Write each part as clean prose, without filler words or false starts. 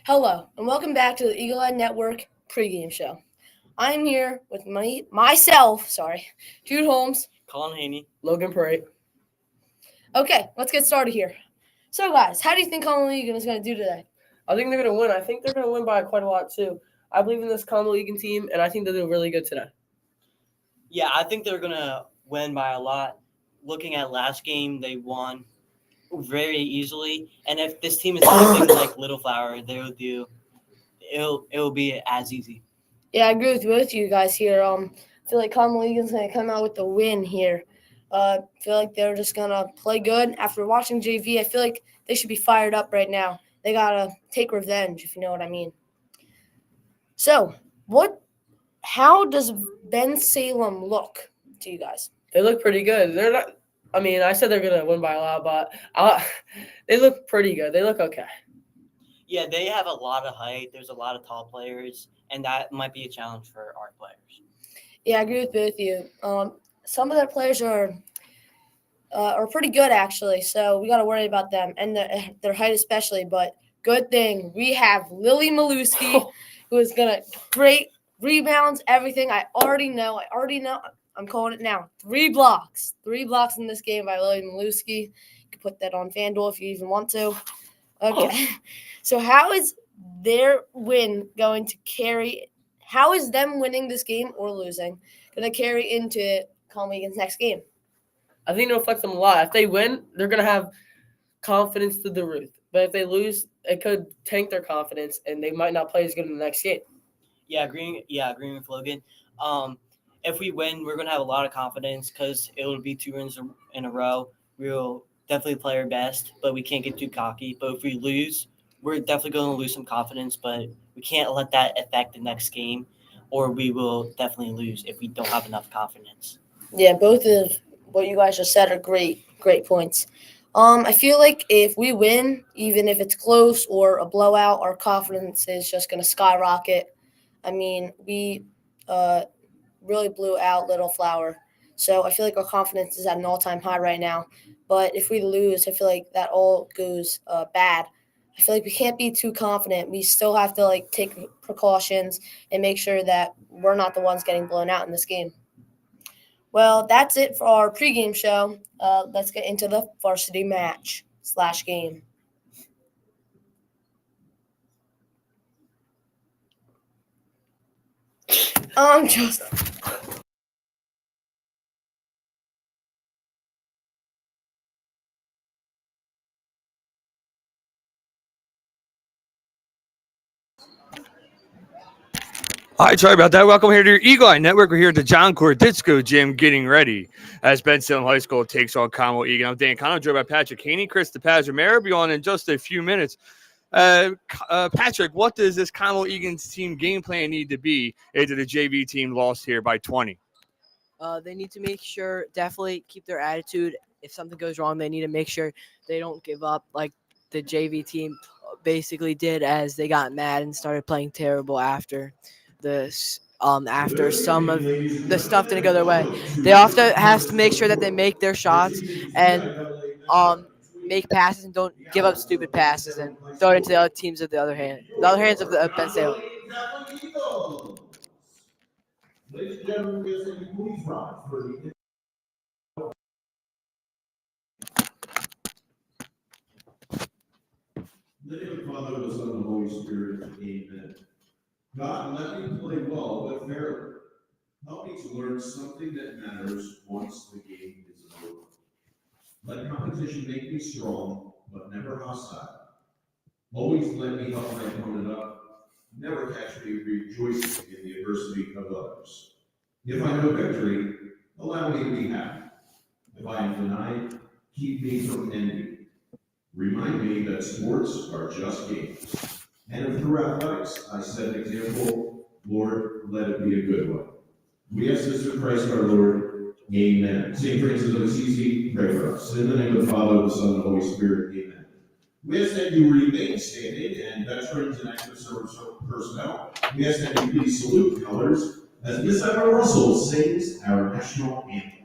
Hello, and welcome back to the Eagle Eye Network pregame show. I'm here with myself, Jude Holmes, Colin Haney. Logan Parade. Okay, let's get started here. So, guys, how do you think Conwell Egan is going to do today? I think they're going to win. I think they're going to win by quite a lot, too. I believe in this Conwell Egan team, and I think they'll do really good today. Yeah, I think they're going to win by a lot. Looking at last game, they won very easily. And if this team is anything like Little Flower, they'll do it'll be as easy. Yeah, I agree with both you guys here. I feel like Conwell Egan's going to come out with the win here. I feel like they're just going to play good. After watching JV, I feel like they should be fired up right now. They got to take revenge, if you know what I mean. So, how does Bensalem look to you guys? They look pretty good. They're not. I said they're gonna win by a lot, but they look pretty good. They look okay. Yeah, they have a lot of height. There's a lot of tall players, and that might be a challenge for our players. Yeah, I agree with both of you. Some of their players are pretty good actually, so we got to worry about them and their height especially. But good thing we have Lily Maluski, who is gonna great rebounds, everything. I already know. I'm calling it now. 3 blocks. 3 blocks in this game by Lily Maluski. You can put that on FanDuel if you even want to. Okay. So how is their win going to carry? How is them winning this game or losing going to carry into Conwell Egan's next game? I think it'll affect them a lot. If they win, they're gonna have confidence through the roof. But if they lose, it could tank their confidence, and they might not play as good in the next game. Yeah, agreeing with Logan. If we win, we're gonna have a lot of confidence because it will be 2 wins in a row. We'll definitely play our best, but we can't get too cocky. But if we lose, we're definitely going to lose some confidence. But we can't let that affect the next game, or we will definitely lose if we don't have enough confidence. Yeah, both of what you guys just said are great points. I feel like if we win, even if it's close or a blowout, our confidence is just going to skyrocket. I mean, we really blew out Little Flower. So I feel like our confidence is at an all-time high right now. But if we lose, I feel like that all goes bad. I feel like we can't be too confident. We still have to take precautions and make sure that we're not the ones getting blown out in this game. Well, that's it for our pregame show. Let's get into the varsity match / game. Just. All right, sorry about that. Welcome here to your Eagle Eye Network. We're here at the John Corditsko Gym getting ready as Bensalem High School takes on Conwell Egan. I'm Dan Connell, joined by Patrick Haney. Chris DePazamera will be on in just a few minutes. Patrick, what does this Conwell Egan's team game plan need to be after the JV team lost here by 20? They need to make sure, definitely keep their attitude. If something goes wrong, they need to make sure they don't give up like the JV team basically did, as they got mad and started playing terrible after some of the stuff didn't go their way. They also have to make sure that they make their shots and make passes and don't give up stupid passes and throw it into the other teams of the other hands of the Bensalem. Ladies and gentlemen, we ask that you please rise for the In the name of the Father, the Son, and the Holy Spirit, amen. God, let me play well but fairly. Help me to learn something that matters once the game is over. Let competition make me strong, but never hostile. Always let me help my opponent up. Never catch me rejoicing in the adversity of others. If I know victory, allow me to be happy. If I am denied, keep me from envy. Remind me that sports are just games. And if through athletics I set an example, Lord, let it be a good one. We ask this through Christ our Lord. Amen. St. Francis of Assisi, pray for us. In the name of the Father, the Son, and the Holy Spirit. Amen. We ask that you remain standing, and veterans and active service personnel, we ask that you please salute the colors as Miss Emma Russell sings our national anthem.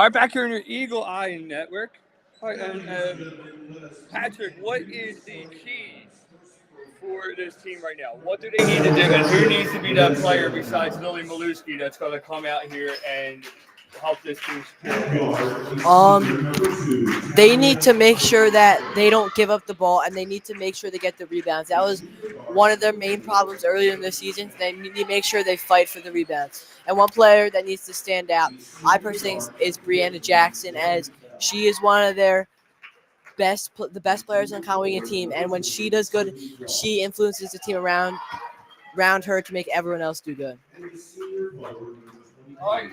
right, back here in your Eagle Eye Network. All right, and Patrick, what is the key for this team right now? What do they need to do, and who needs to be that player besides Lily Maluski that's going to come out here and help this team secure? They need to make sure that they don't give up the ball, and they need to make sure they get the rebounds. That was one of their main problems earlier in the season. They need to make sure they fight for the rebounds. And one player that needs to stand out, I personally think, is Brianna Jackson, as she is one of their the best players on the Conwell team. And when she does good, she influences the team around her to make everyone else do good. All right.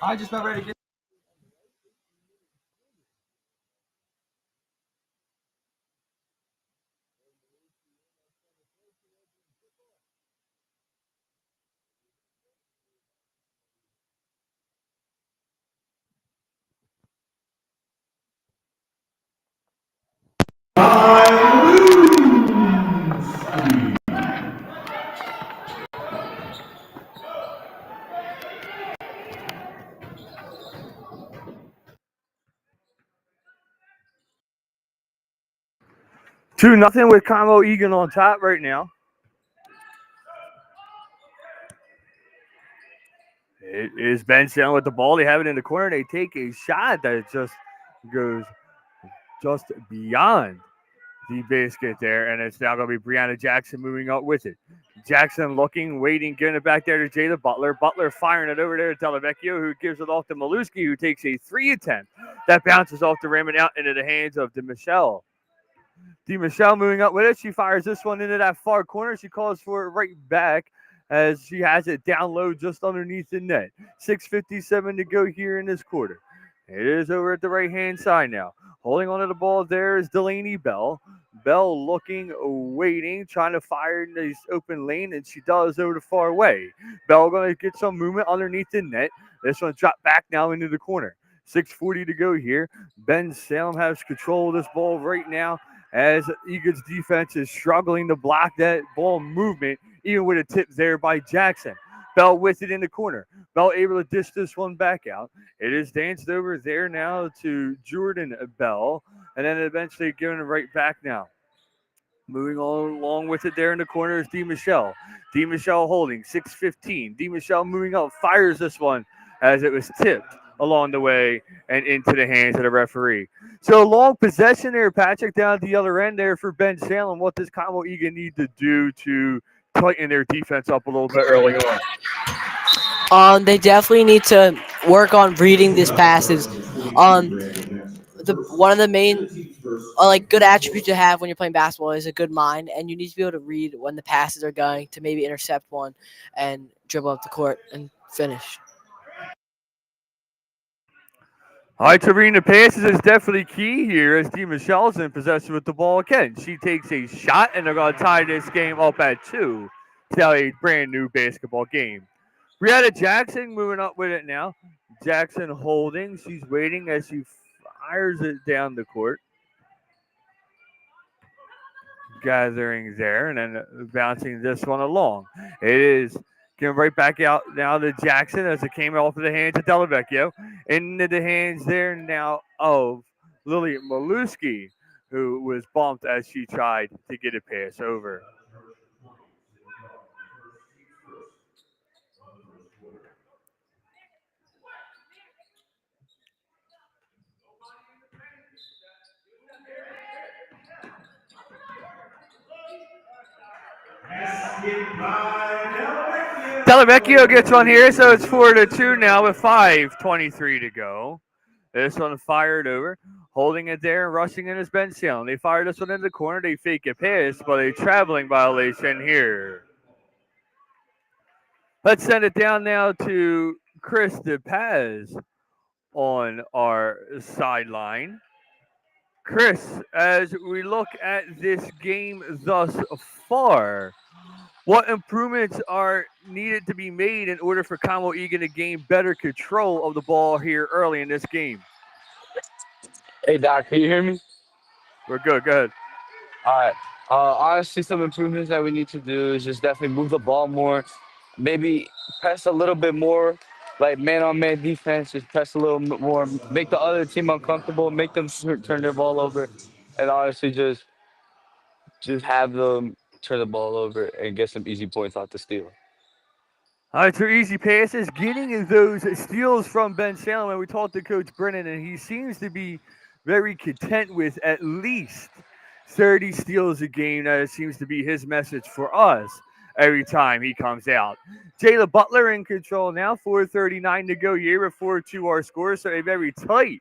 I just about ready to get. Two nothing with Conwell Egan on top right now. It is Bensalem with the ball. They have it in the corner. They take a shot that just goes just beyond the basket there, and it's now going to be Brianna Jackson moving up with it. Jackson looking, waiting, giving it back there to Jada Butler. Butler firing it over there to Delavecchio, who gives it off to Maluski, who takes a three attempt. That bounces off the rim and out into the hands of DeMichelle. DeMichelle moving up with it. She fires this one into that far corner. She calls for it right back as she has it down low just underneath the net. 6:57 to go here in this quarter. It is over at the right-hand side now. Holding onto the ball there is Delaney Bell. Bell looking, waiting, trying to fire in this open lane, and she does over the far way. Bell going to get some movement underneath the net. This one dropped back now into the corner. 6:40 to go here. Bensalem has control of this ball right now as Egan's defense is struggling to block that ball movement, even with a tip there by Jackson. Bell with it in the corner. Bell able to dish this one back out. It is danced over there now to Jordan Bell, and then eventually given it right back now. Moving on along with it there in the corner is DeMichelle. DeMichelle holding, 6:15. DeMichelle moving up, fires this one as it was tipped along the way and into the hands of the referee. So long possession there, Patrick, down at the other end there for Bensalem. What does Conwell Egan need to do to tighten their defense up a little bit early on? They definitely need to work on reading these passes. The one of the main like good attributes to have when you're playing basketball is a good mind, and you need to be able to read when the passes are going to maybe intercept one and dribble up the court and finish. All right, to reading the passes is definitely key here as Dee Michelle's in possession with the ball again. She takes a shot, and they're going to tie this game up at 2 to have a brand new basketball game. Brianna Jackson moving up with it now. Jackson holding. She's waiting as she fires it down the court. Gathering there and then bouncing this one along. It is going right back out now to Jackson as it came off of the hands of Delavecchio. Into the hands there now of Lily Maluski, who was bumped as she tried to get a pass over. Delavecchio gets one here, so it's 4-2 now with 5:23 to go. This one fired over, holding it there, rushing in is Bensalem. They fire this one into the corner. They fake a pass, but a traveling violation here. Let's send it down now to Chris DePaz on our sideline. Chris, as we look at this game thus far, what improvements are needed to be made in order for Conwell Egan to gain better control of the ball here early in this game? Hey, Doc, can you hear me? We're good. Go ahead. All right. Honestly, some improvements that we need to do is just definitely move the ball more, maybe press a little bit more, like man-on-man defense, just press a little bit more, make the other team uncomfortable, make them turn their ball over, and honestly just have them turn the ball over and get some easy points off the steal. All right, so easy passes, getting those steals from Bensalem. And we talked to Coach Brennan, and he seems to be very content with at least 30 steals a game. That seems to be his message for us every time he comes out. Jayla Butler in control now, 4:39 to go here with 4-2 our score. So a very tight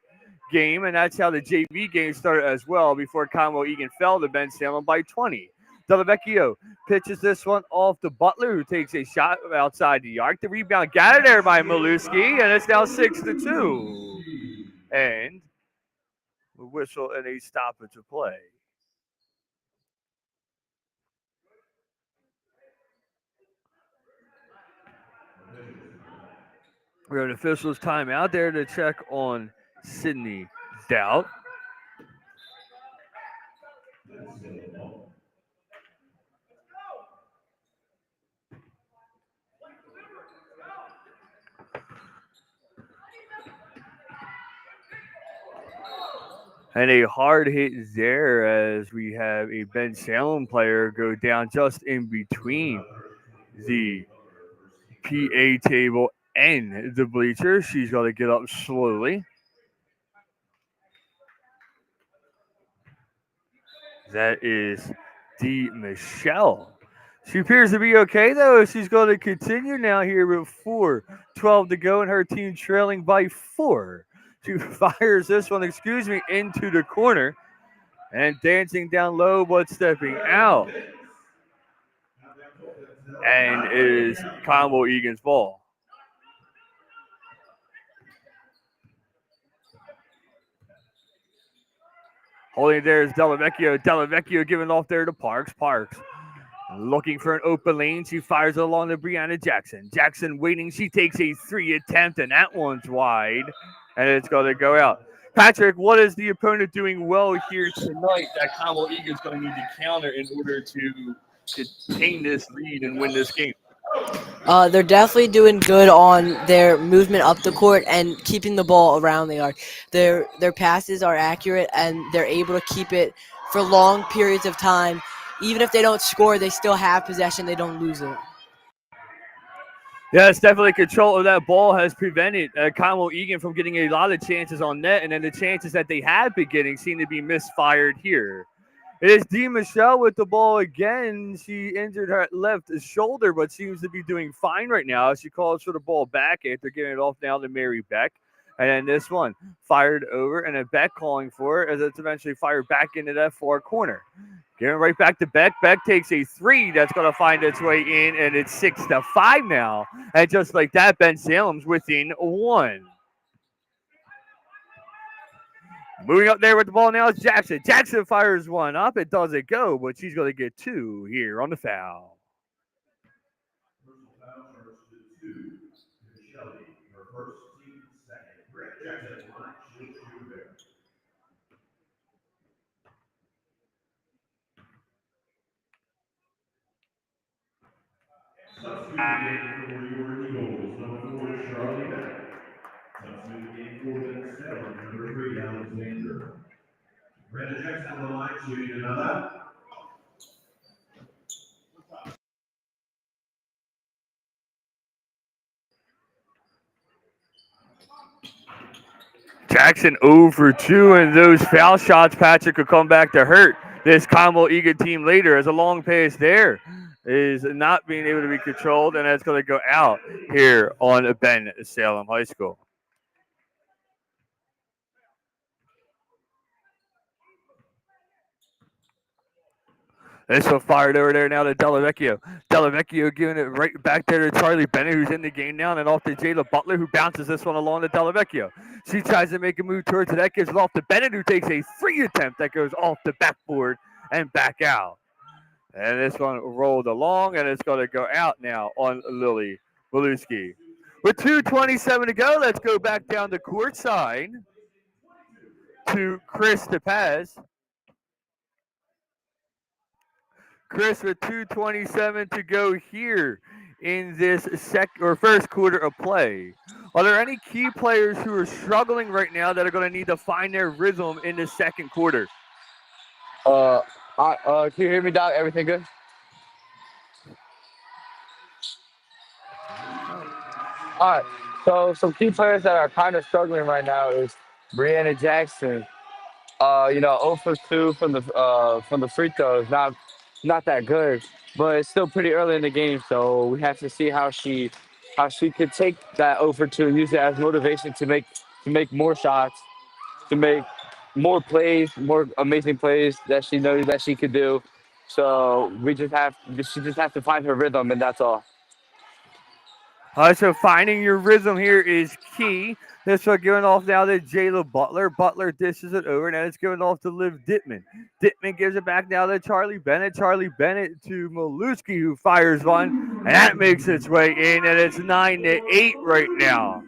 game, and that's how the JV game started as well before Conwell Egan fell to Bensalem by 20. Delavecchio pitches this one off to Butler, who takes a shot outside the arc. The rebound got it there by Maluski, and it's now 6-2. And a whistle and a stoppage of play. We have an official's timeout there to check on Sydney Doubt. And a hard hit there as we have a Bensalem player go down just in between the PA table and the bleachers. She's got to get up slowly. That is Dee Michelle. She appears to be okay, though. She's going to continue now here with 4:12 to go, and her team trailing by 4. She fires this one, into the corner. And dancing down low, but stepping out. And it is Conwell Egan's ball. Holding there is Delavecchio. Delavecchio giving off there to Parks. Parks looking for an open lane. She fires it along to Brianna Jackson. Jackson waiting. She takes a 3 attempt, and that one's wide. And it's going to go out. Patrick, what is the opponent doing well here tonight that Conwell Egan's going to need to counter in order to contain this lead and win this game? They're definitely doing good on their movement up the court and keeping the ball around the arc. Their passes are accurate, and they're able to keep it for long periods of time. Even if they don't score, they still have possession. They don't lose it. Yeah, it's definitely control of that ball has prevented Conwell Egan from getting a lot of chances on net, and then the chances that they have been getting seem to be misfired here. It is Dee Michelle with the ball again. She injured her left shoulder, but seems to be doing fine right now. She calls for the ball back after giving it off now to Mary Beck. And then this one fired over, and then Beck calling for it as it's eventually fired back into that far corner. Giving right back to Beck. Beck takes a three that's going to find its way in, and it's 6-5 now. And just like that, Bensalem's within one. Moving up there with the ball now is Jackson. Jackson fires one up. It doesn't go, but she's going to get two here on the foul. Personal foul charge to 2. Shelley, her first, team second. Grant Jackson, line, she'll shoot there. Substitute again for your Eagles, number 4, Charlie Beck. Substitute again for Bensalem, number 3, Alexander. Brenda Jackson on the line, shooting another. Jackson 0 for 2, and those foul shots, Patrick, could come back to hurt this Conwell Egan team later, as a long pass there is not being able to be controlled, and that's going to go out here on Bensalem High School. This one fired over there now to Delavecchio. Delavecchio giving it right back there to Charlie Bennett, who's in the game now, and then off to Jayla Butler, who bounces this one along to Delavecchio. She tries to make a move towards it. That gives it off to Bennett, who takes a free attempt that goes off the backboard and back out. And this one rolled along, and it's going to go out now on Lily Beluski. With 2:27 to go, let's go back down to courtside to Chris DePaz. Chris, with 2:27 to go here in this first quarter of play. Are there any key players who are struggling right now that are going to need to find their rhythm in the second quarter? Can you hear me, Doc? Everything good? All right. So some key players that are kind of struggling right now is Brianna Jackson. 0 for 2 from the free throws. Not that good, but it's still pretty early in the game, so we have to see how she could take that 0 for 2 and use it as motivation to make more shots, to make more plays, more amazing plays that she knows that she could do. So she just have to find her rhythm, and that's all. So finding your rhythm here is key. This one giving off now to Jayla Butler. Butler dishes it over, and then it's given off to Liv Dittman. Dittman gives it back now to Charlie Bennett. Charlie Bennett to Maluski, who fires one, and that makes its way in, and it's 9-8 right now.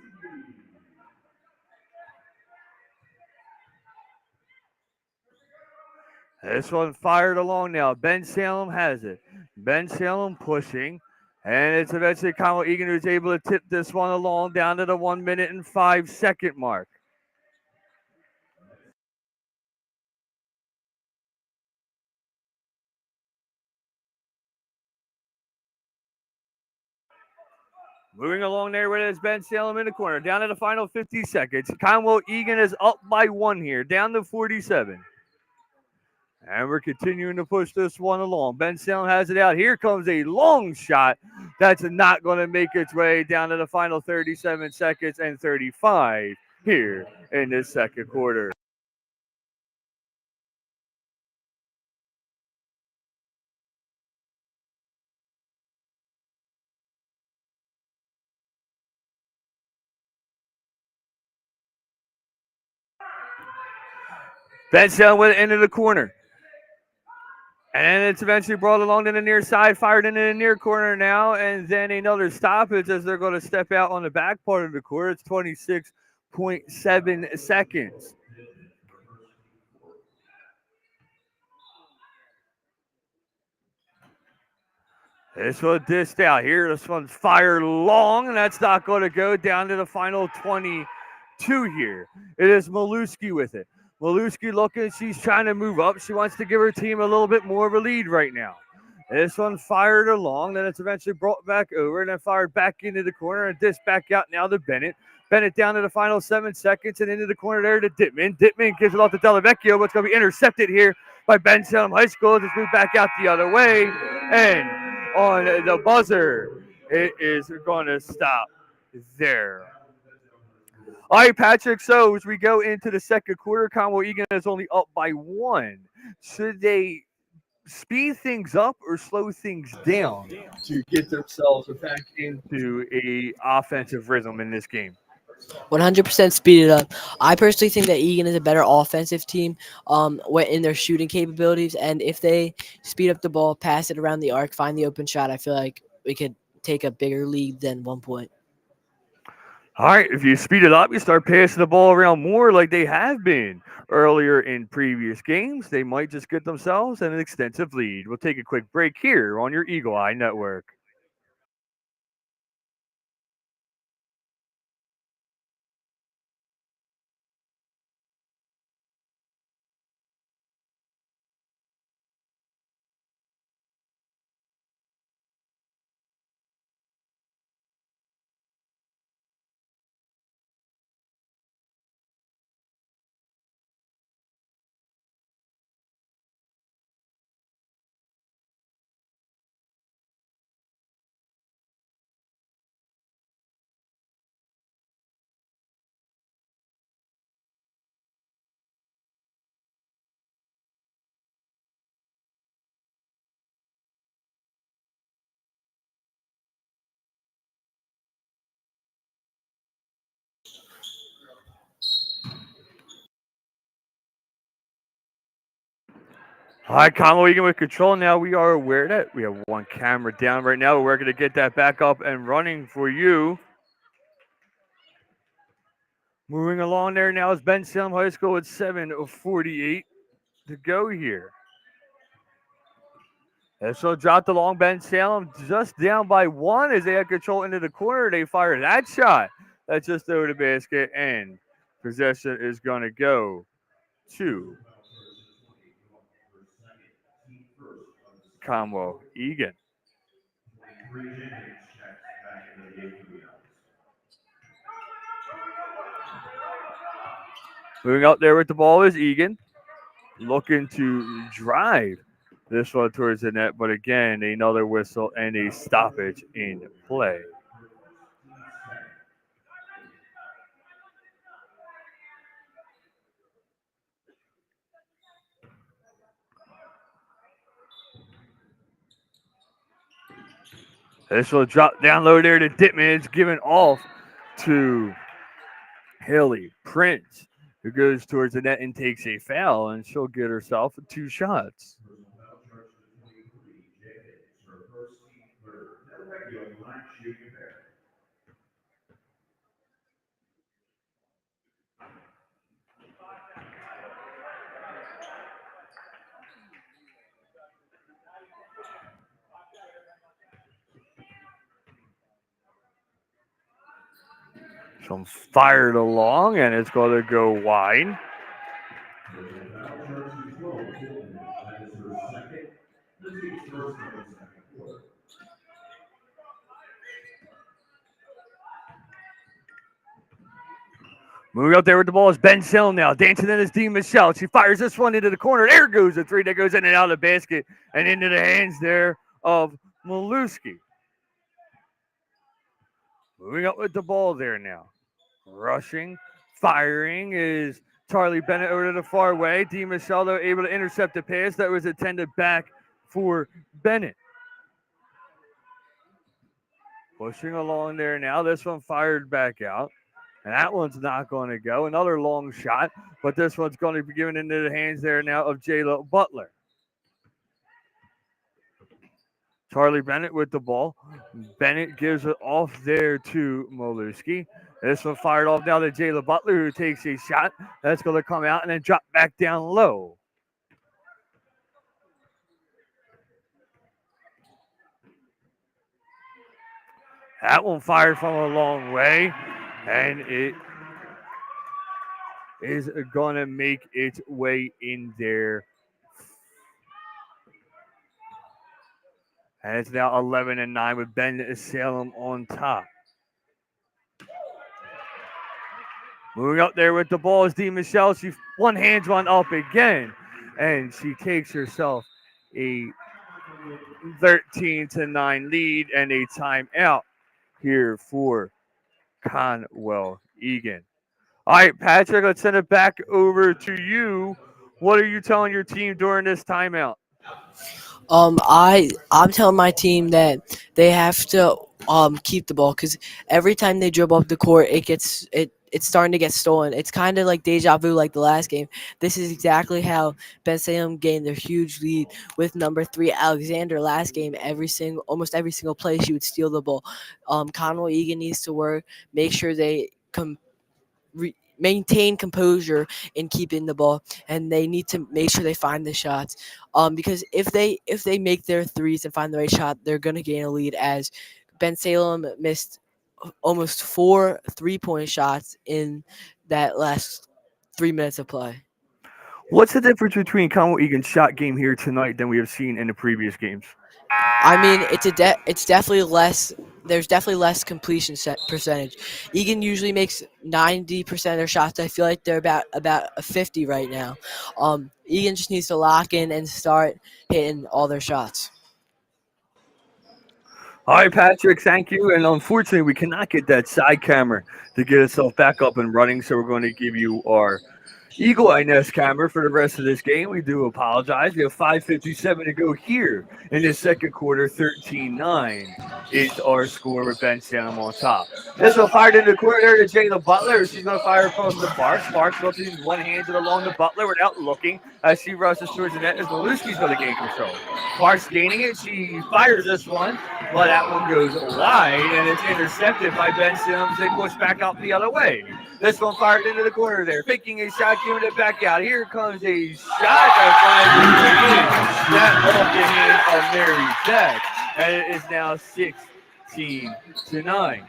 This one fired along now. Bensalem has it. Bensalem pushing. And it's eventually Conwell Egan who's able to tip this one along down to the 1 minute and 5 second mark. Moving along there with it is Bensalem in the corner. Down to the final 50 seconds. Conwell Egan is up by 1 here, down to 47. And we're continuing to push this one along. Bensalem has it out. Here comes a long shot that's not going to make its way down to the final 37 seconds and 35 here in this second quarter. Bensalem with it into the corner. And it's eventually brought along to the near side, fired into the near corner now, and then another stoppage as they're going to step out on the back part of the court. It's 26.7 seconds. This one dished out here. This one's fired long, and that's not going to go down to the final 22 here. It is Maluski with it. Maluski looking, she's trying to move up. She wants to give her team a little bit more of a lead right now. This one fired along, then it's eventually brought back over and then fired back into the corner and dished back out now to Bennett. Bennett down to the final 7 seconds and into the corner there to Dittman. Dittman gives it off to Delavecchio, but it's going to be intercepted here by Bensalem High School. Just move back out the other way. And on the buzzer, it is going to stop there. All right, Patrick. So as we go into the second quarter, Conwell Egan is only up by 1. Should they speed things up or slow things down to get themselves back into a offensive rhythm in this game? 100% speed it up. I personally think that Egan is a better offensive team in their shooting capabilities. And if they speed up the ball, pass it around the arc, find the open shot, I feel like we could take a bigger lead than 1 point. All right, if you speed it up, you start passing the ball around more like they have been earlier in previous games, they might just get themselves an extensive lead. We'll take a quick break here on your Eagle Eye Network. All right, Conwell Egan with control. Now we are aware that we have one camera down right now. We're going to get that back up and running for you. Moving along there now is Bensalem High School with 7:48 to go here. And so dropped along Bensalem just down by 1 as they had control into the corner. They fired that shot. That's just over the basket, and possession is going to go to Conwell Egan. Moving out there with the ball is Egan, looking to drive this one towards the net, but again, another whistle and a stoppage in play. This will drop down low there to Dittman. It's given off to Haley Prince, who goes towards the net and takes a foul, and she'll get herself 2 shots. Some fired along, and it's going to go wide. Moving up there with the ball is Bensalem now. Dancing in is Dean Michelle. She fires this one into the corner. There goes the 3 that goes in and out of the basket and into the hands there of Maluski. Moving up with the ball there now. Rushing, firing is Charlie Bennett over to the far way. Dean Michelle, though, able to intercept the pass that was intended back for Bennett. Pushing along there now. This one fired back out. And that one's not going to go. Another long shot, but this one's going to be given into the hands there now of Jayla Butler. Charlie Bennett with the ball. Bennett gives it off there to Maluski. This one fired off now to Jayla Butler, who takes a shot. That's going to come out and then drop back down low. That one fired from a long way, and it is going to make its way in there. And it's now 11-9 with Bensalem on top. Moving up there with the ball is Dean Michelle. She one hands one up again. and she takes herself a 13-9 lead and a timeout here for Conwell Egan. All right, Patrick, let's send it back over to you. What are you telling your team during this timeout? I'm telling my team that they have to keep the ball because every time they dribble up the court, it's starting to get stolen. It's kind of like deja vu, like the last game. This is exactly how Bensalem gained their huge lead with number 3 Alexander last game. Almost every single play, she would steal the ball. Conwell Egan needs to work, make sure they maintain composure in keeping the ball, and they need to make sure they find the shots. Because if they make their threes and find the right shot, they're gonna gain a lead. As Bensalem missed almost 4 3-point shots in that last 3 minutes of play. What's the difference between Conwell Egan's shot game here tonight than we have seen in the previous games? I mean, it's definitely less. There's definitely less completion percentage. Egan usually makes 90% of their shots. I feel like they're about a 50 right now. Egan just needs to lock in and start hitting all their shots. All right, Patrick, thank you. And unfortunately, we cannot get that side camera to get itself back up and running, so we're going to give you our Eagle Eye Nest camera for the rest of this game. We do apologize. We have 5:57 to go here in the second quarter. 13-9 is our score with Bensalem on top. This one fired into the corner to Jayla Butler. She's going to fire from the Sparks. Sparks looking one-handed along the Butler without looking as she rushes towards the net as Maluski's going to gain control. Sparks gaining it. She fires this one, but that one goes wide, and it's intercepted by Bensalem. They push back out the other way. This one fired into the corner there. Faking a shot, giving it back out. Here comes a shot that off the hand of Mary Beck. And it is now 16-9.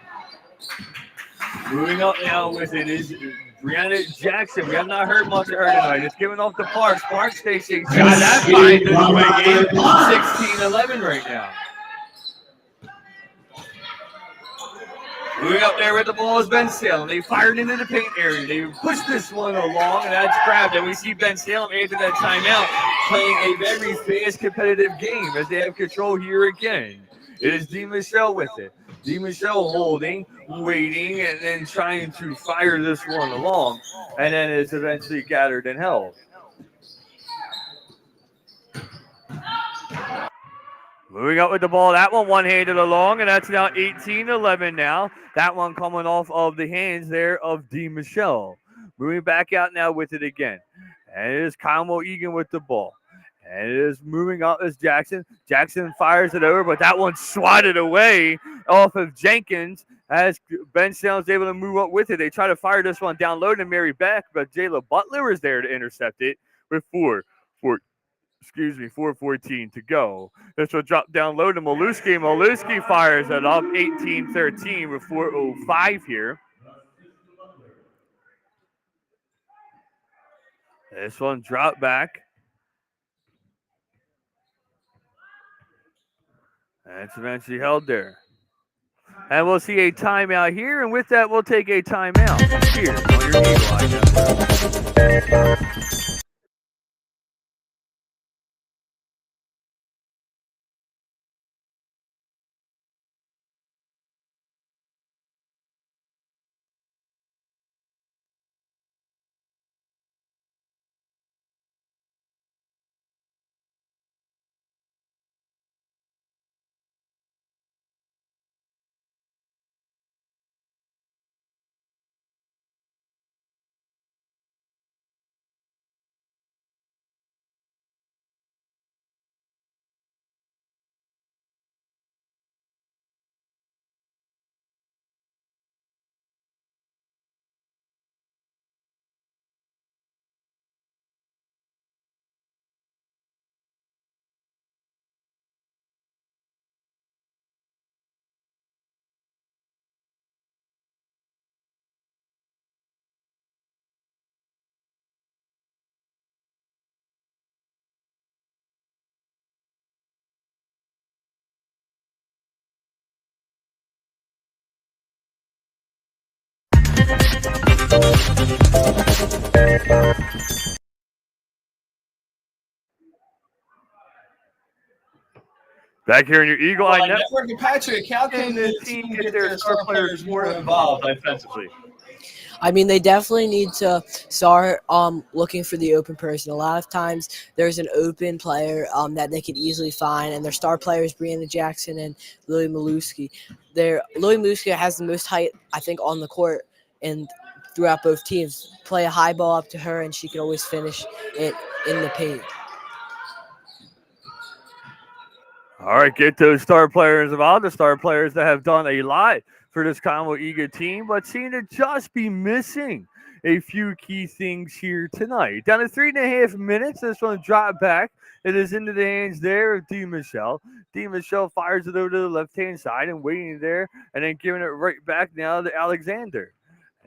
Moving up now with it is Brianna Jackson. We have not heard much of her tonight. It's giving off the Parks. Parks takes a shot. That finds this way game. 16-11 right now. Moving up there with the ball is Bensalem. They fired into the paint area. They pushed this one along, and that's grabbed. And we see Bensalem after that timeout playing a very fast, competitive game as they have control here again. It is DeMichelle with it. DeMichelle holding, waiting, and then trying to fire this one along. And then it's eventually gathered and held. Moving up with the ball, that one-handed along, and that's now 18-11 now. That one coming off of the hands there of DeMichelle. Moving back out now with it again. And it is Conwell Egan with the ball. And it is moving up as Jackson. Jackson fires it over, but that one's swatted away off of Jenkins as Bensalem's able to move up with it. They try to fire this one down low to Mary Beck, but Jayla Butler is there to intercept it with 4:14 to go. This will drop down low to Maluski. Maluski fires it up 18-13 with 4:05 here. This one dropped back. And it's eventually held there. And we'll see a timeout here. And with that, we'll take a timeout here on your Eagle Eye Network. Back here in your Eagle Eye Network. Network and Patrick, how can the team get their star players more involved offensively? I mean, they definitely need to start looking for the open person. A lot of times there's an open player that they could easily find, and their star players, Brianna Jackson and Lily Maluski. Lily Maluski has the most height, I think, on the court and throughout both teams. Play a high ball up to her, and she can always finish it in the paint. All right, get those star players involved, the star players that have done a lot for this Conwell Egan team, but seem to just be missing a few key things here tonight. Down to 3.5 minutes, this one dropped back. It is into the hands there of D. Michelle. D. Michelle fires it over to the left-hand side and waiting there, and then giving it right back now to Alexander.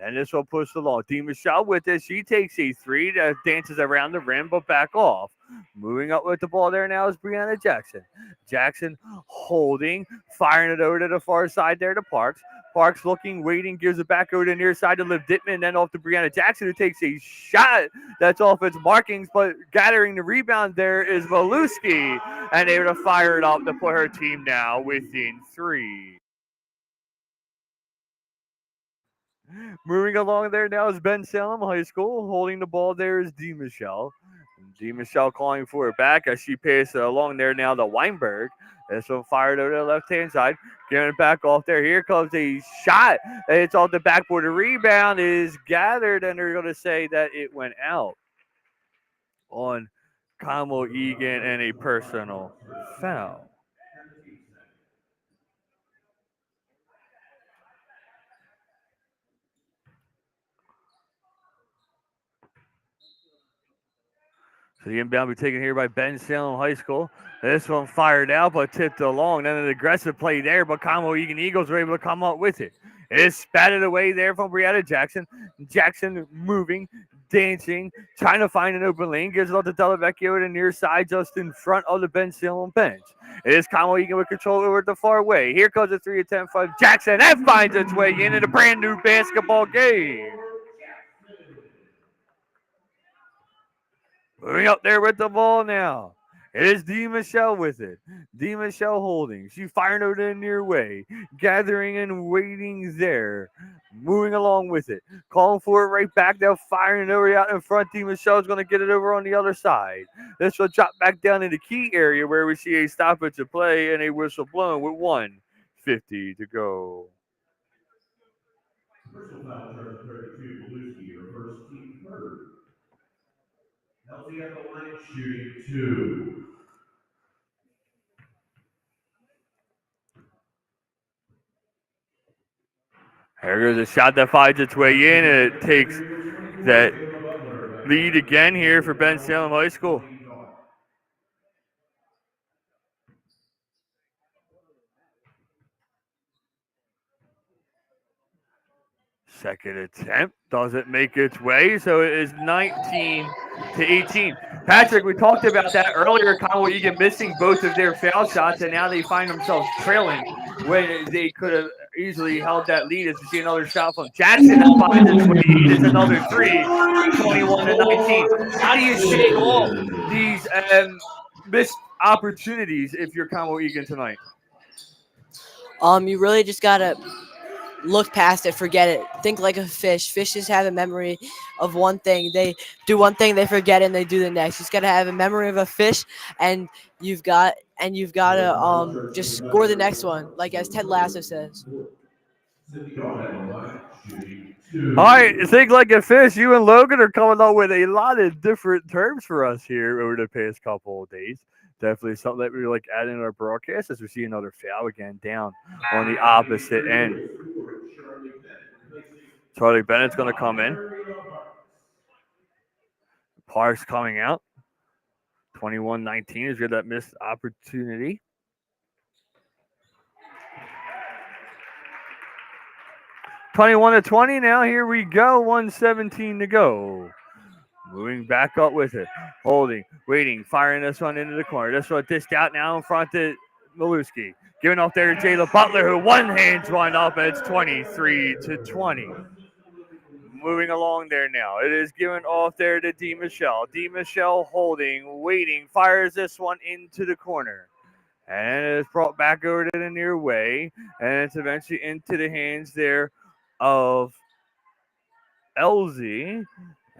And this will push along. D. Michelle with it. She takes a three that dances around the rim, but back off. Moving up with the ball there now is Brianna Jackson. Jackson holding, firing it over to the far side there to Parks. Parks looking, waiting, gives it back over to the near side to Liv Dittman, and then off to Brianna Jackson, who takes a shot that's off its markings, but gathering the rebound there is Maluski, and able to fire it up to put her team now within 3. Moving along there now is Bensalem High School. Holding the ball there is D. Michelle. D. Michelle calling for it back as she passes it along there now to Weinberg. This one fired over to the left-hand side. Getting it back off there. Here comes a shot. It's off the backboard. The rebound is gathered, and they're going to say that it went out on Conwell Egan and a personal foul. So the inbound will be taken here by Bensalem High School. This one fired out, but tipped along. Then an aggressive play there, but Conwell Egan Eagles were able to come up with it. It is spatted away there from Brianna Jackson. Jackson moving, dancing, trying to find an open lane. Gives it up to Delavecchio to the near side, just in front of the Bensalem bench. It is Conwell Egan with control over at the far way. Here comes a 3 attempt by Jackson. That finds its way into a brand new basketball game. Moving up there with the ball now. It is D. Michelle with it. D. Michelle holding. She firing over the near way. Gathering and waiting there. Moving along with it. Calling for it right back now. Firing it over out in front. D. Michelle's going to get it over on the other side. This will drop back down in the key area where we see a stoppage of play and a whistle blown with 1:50 to go. Personal foul charge 32, Maluski, her first team third. Healthy at the line, shooting 2. There goes a shot that finds its way in, and it takes that lead again here for Bensalem High School. Second attempt doesn't make its way, so it is 19-18. Patrick, we talked about that earlier. Conwell Egan missing both of their foul shots, and now they find themselves trailing when they could have easily held that lead. As we see another shot from Jackson that finds its way. It's another 3, 21-19. How do you shake off these missed opportunities if you're Conwell Egan tonight? You really just gotta look past it, forget it. Think like a fish. Fishes have a memory of one thing. They do one thing, they forget it, and they do the next. You just gotta have a memory of a fish, and you've got to just score the next one, like as Ted Lasso says. All right, think like a fish. You and Logan are coming up with a lot of different terms for us here over the past couple of days. Definitely something that we like adding to our broadcast as we see another foul again down on the opposite end. Charlie Bennett's going to come in. Parks coming out. 21-19 is that missed opportunity. (21-20) now. Here we go. 1:17 to go. Moving back up with it. Holding, waiting, firing this one into the corner. This one dished out now in front to Maluski. Giving off there to Jayla Butler, who one hands one up, and it's 23-20. Moving along there now. It is given off there to D. Michelle. D. Michelle holding, waiting, fires this one into the corner. And it's brought back over to the near way. And it's eventually into the hands there of LZ.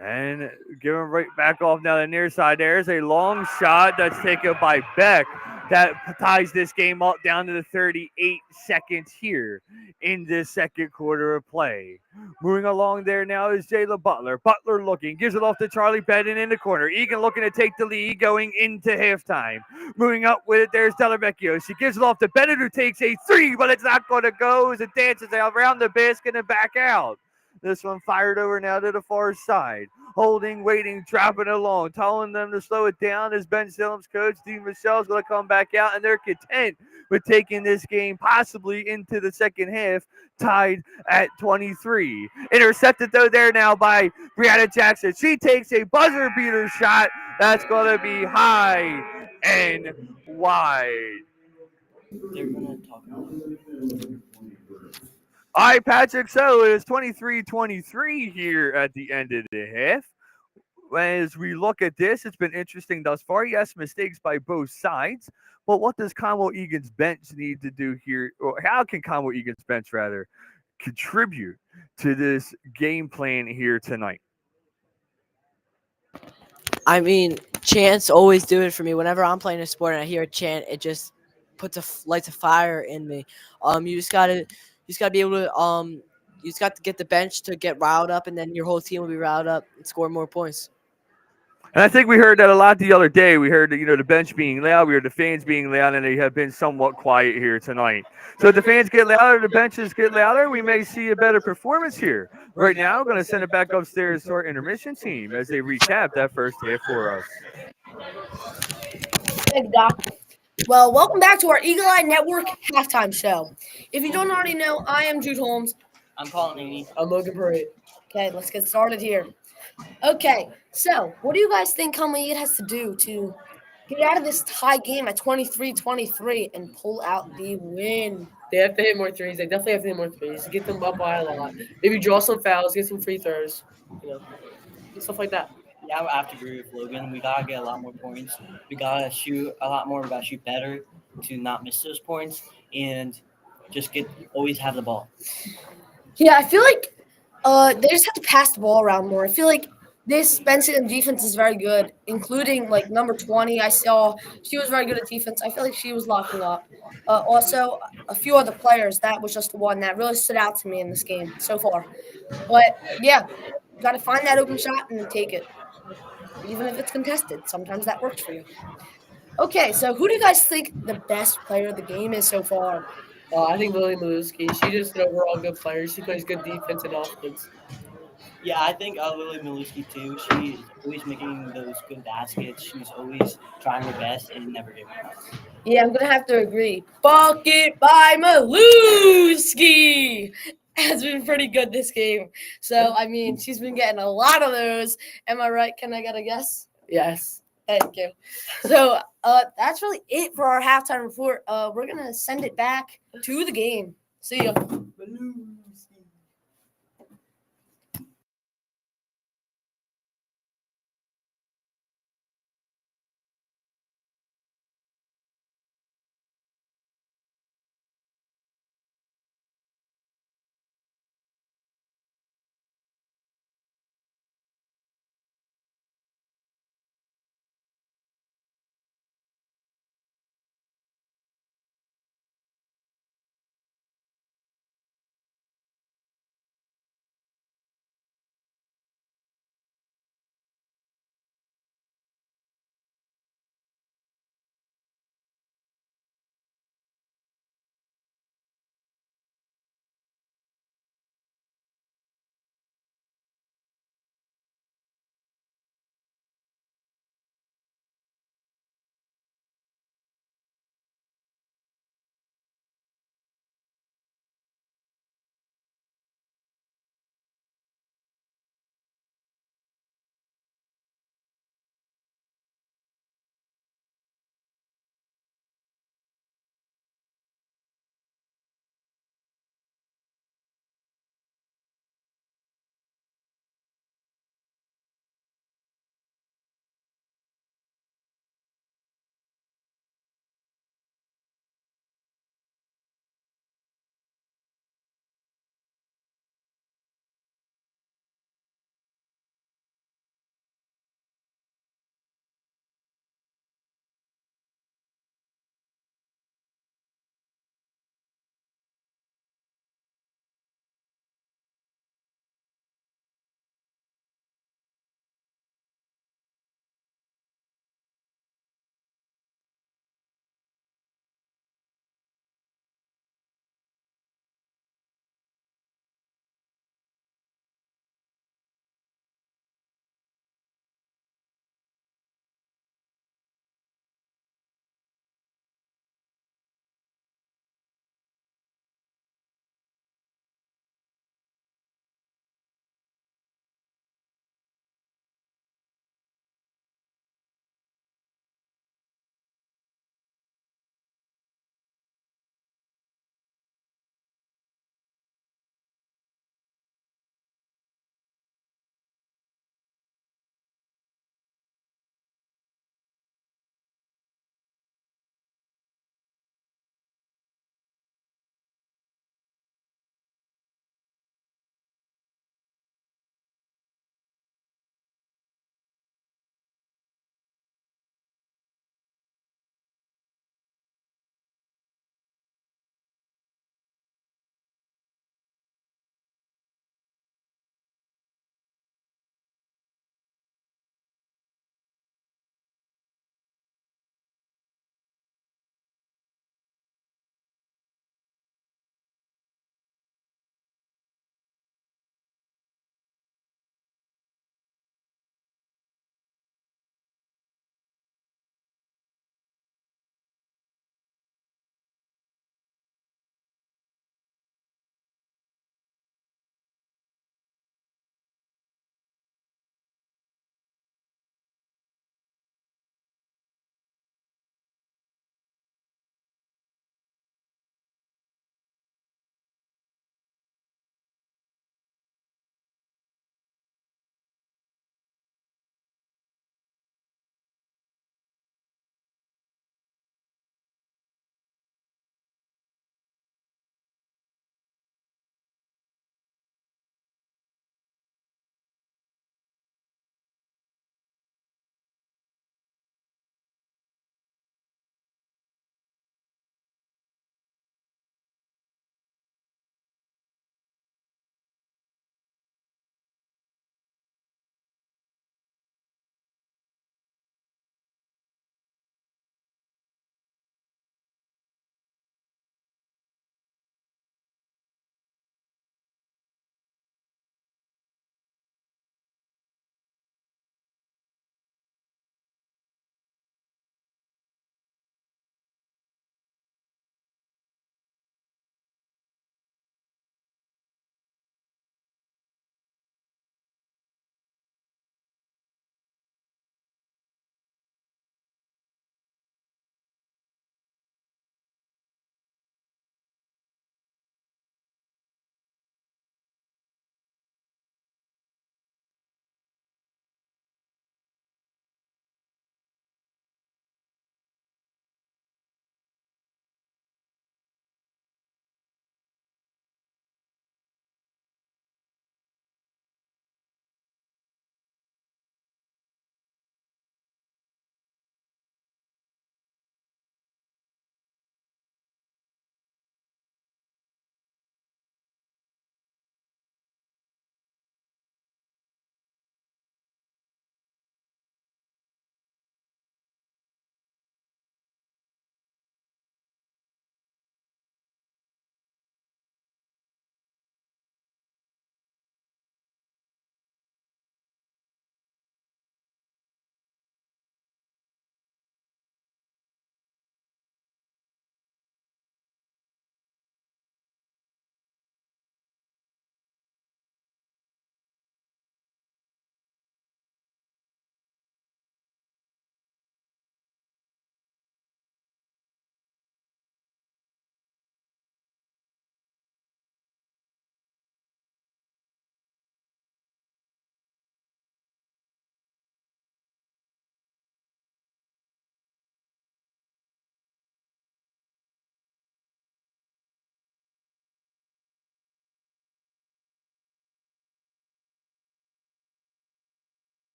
And give him right back off now the near side. There's a long shot that's taken by Beck that ties this game up down to the 38 seconds here in this second quarter of play. Moving along there now is Jayla Butler. Butler looking, gives it off to Charlie Benton in the corner. Egan looking to take the lead going into halftime. Moving up with it, there's Delavecchio. She gives it off to Bennett, who takes a three, but it's not going to go as it dances around the basket and back out. This one fired over now to the far side. Holding, waiting, dropping it along, telling them to slow it down as Bensalem's coach, Dean Michelle's going to come back out, and they're content with taking this game possibly into the second half, tied at 23. Intercepted, though, there now by Brianna Jackson. She takes a buzzer beater shot. That's going to be high and wide. They're gonna talk about it. All right, Patrick. So it is 23-23 here at the end of the half. As we look at this, it's been interesting thus far. Yes, mistakes by both sides. But what does Conwell Egan's bench need to do here? Or how can Conwell Egan's bench, rather, contribute to this game plan here tonight? I mean, chants always do it for me. Whenever I'm playing a sport and I hear a chant, it just lights a fire in me. You just gotta be able to you just got to get the bench to get riled up, and then your whole team will be riled up and score more points. And I think we heard that a lot the other day. We heard that, the bench being loud, we heard the fans being loud, and they have been somewhat quiet here tonight. So if the fans get louder, the benches get louder, we may see a better performance here. Right now, I'm going to send it back upstairs to our intermission team as they recap that first half for us. Thanks, Doc. Well, welcome back to our Eagle Eye Network halftime show. If you don't already know, I am Jude Holmes. I'm Colin Haney. I'm Logan Parade. Okay, let's get started here. Okay, so what do you guys think Conwell has to do to get out of this tie game at 23-23 and pull out the win? They have to hit more threes. They definitely have to hit more threes. Get them up by a lot. Maybe draw some fouls, get some free throws, stuff like that. Yeah, I have to agree with Logan. We gotta get a lot more points. We gotta shoot a lot more. We gotta shoot better to not miss those points, and just always have the ball. Yeah, I feel like they just have to pass the ball around more. I feel like this Bensalem defense is very good, including like number 20. I saw she was very good at defense. I feel like she was locking up. Also, a few other players. That was just the one that really stood out to me in this game so far. But yeah, got to find that open shot and take it, even if it's contested. Sometimes that works for you. Okay, so who do you guys think the best player of the game is so far? I think Lily Maluski. She's just an overall good player. She plays good defense and offense. Yeah, I think Lily Maluski too. She's always making those good baskets. She's always trying her best and never giving up. Yeah, I'm gonna have to agree. Bucket by Maluski has been pretty good this game. So I mean, she's been getting a lot of those. Am I right? Can I get a guess? Yes. Thank you. So that's really it for our halftime report. We're gonna send it back to the game. See ya.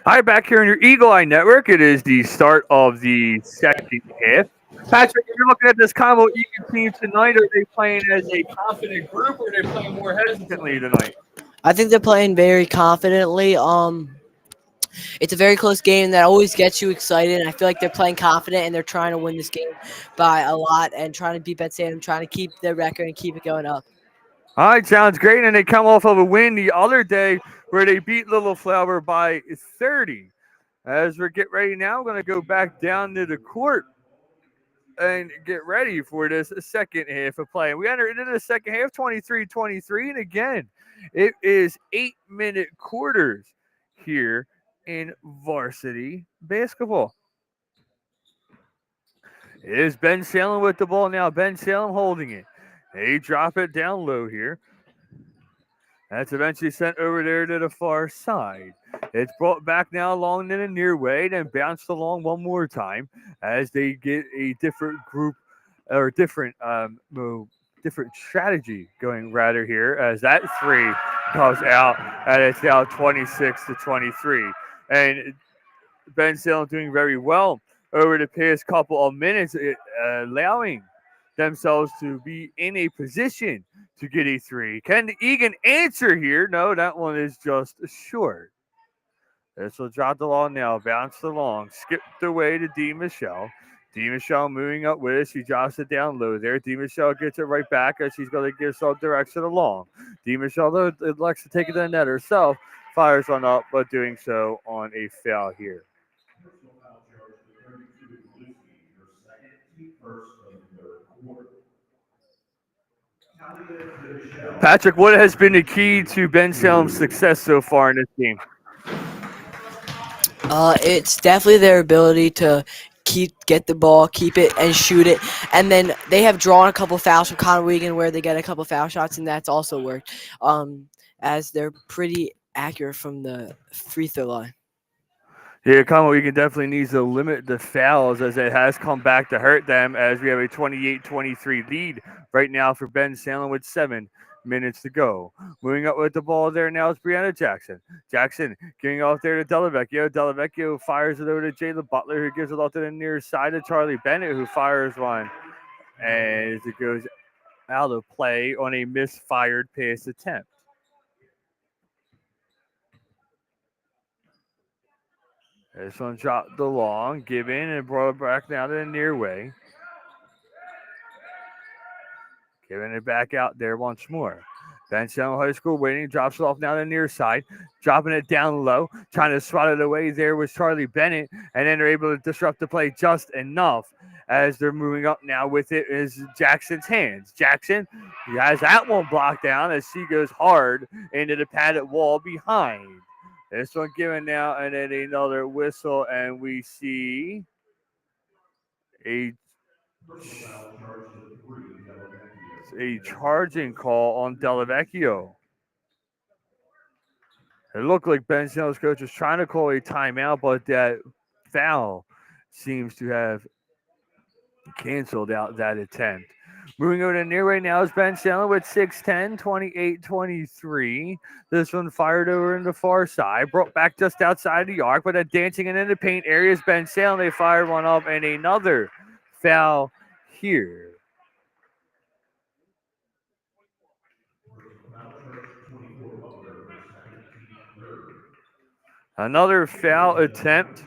Hi, back here on your Eagle Eye Network. It is the start of the second half. Patrick, if you're looking at this combo Egan team tonight, are they playing as a confident group or are they playing more hesitantly tonight? I think they're playing very confidently. It's a very close game that always gets you excited. And I feel like they're playing confident and they're trying to win this game by a lot and trying to beat Bensalem, trying to keep their record and keep it going up. All right, sounds great. And they come off of a win the other day where they beat Little Flower by 30. As we get ready now, we're going to go back down to the court and get ready for this second half of play. We enter into the second half, 23-23. And again, it is 8-minute quarters here in varsity basketball. It is Bensalem with the ball now. Bensalem holding it. They drop it down low here. That's eventually sent over there to the far side. It's brought back now along in the near way, then bounced along one more time as they get a different group or different strategy going rather here as that three comes out and it's now 26-23. And Bensalem doing very well over the past couple of minutes, allowing themselves to be in a position to get a three. Can Egan answer here? No, that one is just short. This will drop the ball now, bounced along, skipped away to D. Michelle. D. Michelle moving up with it. She drops it down low there. D. Michelle gets it right back as she's going to give some direction along. D. Michelle, though, elects to take it to the net herself, fires one up, but doing so on a foul here. Patrick, what has been the key to Bensalem's success so far in this game? It's definitely their ability to get the ball, keep it, and shoot it. And then they have drawn a couple fouls from Conwell Egan where they get a couple foul shots, and that's also worked. As they're pretty accurate from the free throw line. Yeah, Conwell Egan definitely needs to limit the fouls as it has come back to hurt them as we have a 28-23 lead right now for Bensalem with 7 minutes to go. Moving up with the ball there now is Brianna Jackson. Jackson getting off there to Delavecchio. Delavecchio fires it over to Jayla Butler, who gives it off to the near side of Charlie Bennett, who fires one as it goes out of play on a misfired pass attempt. This one dropped the long, give in, and brought it back down to the near way. Giving it back out there once more. Bensalem High School waiting, drops it off now to the near side, dropping it down low, trying to swat it away there was Charlie Bennett, and then they're able to disrupt the play just enough as they're moving up now with it is Jackson's hands. Jackson, he has that one blocked down as she goes hard into the padded wall behind. This one given now, and then another whistle, and we see a charging call on Delavecchio. It looked like Bensalem's coach was trying to call a timeout, but that foul seems to have canceled out that attempt. Moving over to near right now is Bensalem with 6'10", 28-23. This one fired over in the far side, brought back just outside the arc, but then dancing in the paint area is Bensalem. They fired one up, and another foul here. Another foul attempt.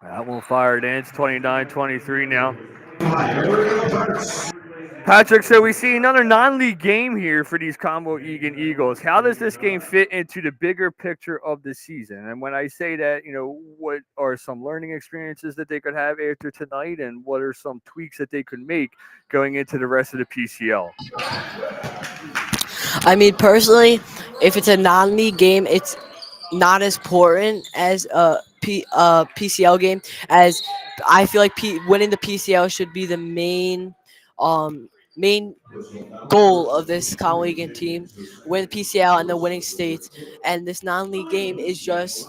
That one fired in. It's 29-23 now. Patrick, so we see another non-league game here for these Conwell Egan Eagles. How does this game fit into the bigger picture of the season? And when I say that, what are some learning experiences that they could have after tonight, and what are some tweaks that they could make going into the rest of the PCL? I mean, personally, if it's a non-league game, it's not as important as a PCL game, as I feel like winning the PCL should be the main main goal of this Conwell Egan team, win PCL and the winning states. And this non-league game is just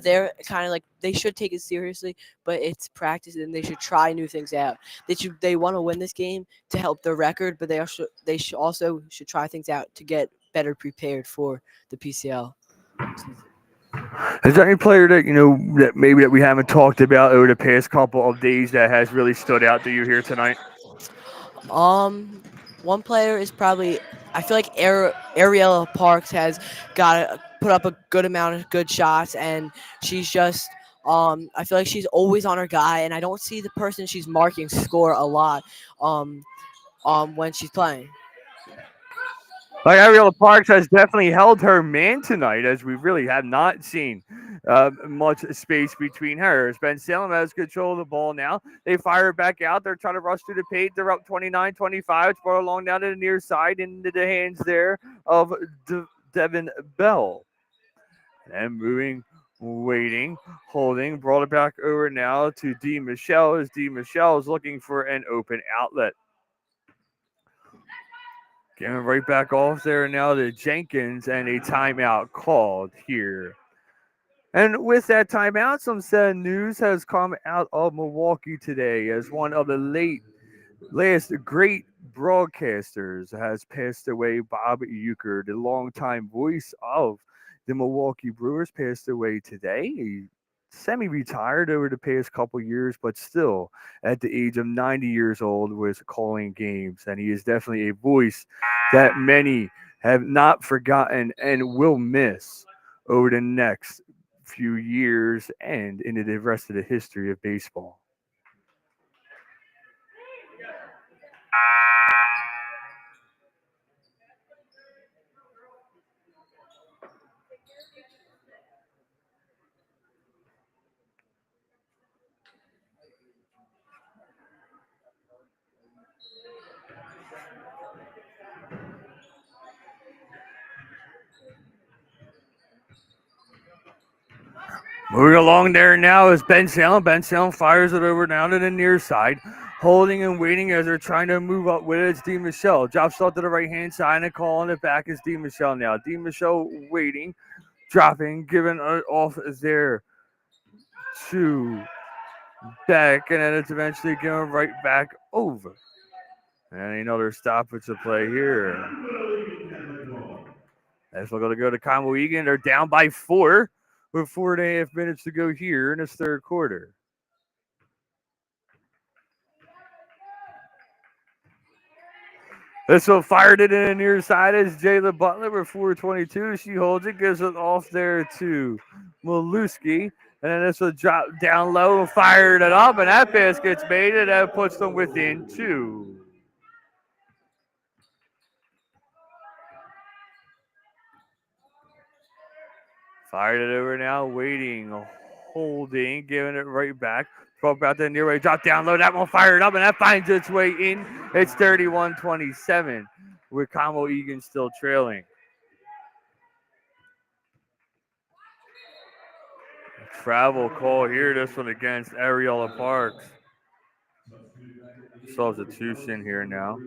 they're kind of like they should take it seriously, but it's practice and they should try new things out. They want to win this game to help their record, but they should also should try things out to get better prepared for the PCL season. Is there any player that that maybe that we haven't talked about over the past couple of days that has really stood out to you here tonight? One player is probably I feel like Ariella Parks has got put up a good amount of good shots, and she's just I feel like she's always on her guy, and I don't see the person she's marking score a lot um when she's playing. Like Ariella Parks has definitely held her man tonight, as we really have not seen much space between her. Bensalem has control of the ball now. They fire it back out. They're trying to rush through the paint. They're up 29-25. It's brought along down to the near side into the hands there of Devin Bell. And moving, waiting, holding, brought it back over now to D. Michelle as D. Michelle is looking for an open outlet. Getting right back off there now to Jenkins, and a timeout called here. And with that timeout, some sad news has come out of Milwaukee today as one of the last great broadcasters has passed away. Bob Uecker, the longtime voice of the Milwaukee Brewers, passed away today. He semi-retired over the past couple years, but still at the age of 90 years old was calling games. And he is definitely a voice that many have not forgotten and will miss over the next few years and into the rest of the history of baseball. Moving along there now is Bensalem. Bensalem fires it over now to the near side. Holding and waiting as they're trying to move up with it. It's D. Michelle. Drops off to the right-hand side and calling it back is D. Michelle now. D. Michelle waiting, dropping, giving it off there to Beck, and then it's eventually going right back over. And another stoppage to play here. As we're going to go to Conwell Egan. They're down by 4 with 4.5 minutes to go here in this third quarter. This one fired it in the near side is Jayla Butler with 4:22. She holds it, gives it off there to Maluski. And then this will drop down low and fired it up, and that pass gets made, and that puts them within 2. Fired it over now, waiting, holding, giving it right back. Broke out the near way, drop down low. That one fired up, and that finds its way in. It's 31-27 with Conwell Egan still trailing. Travel call here, this one against Ariella Parks. Substitution here now.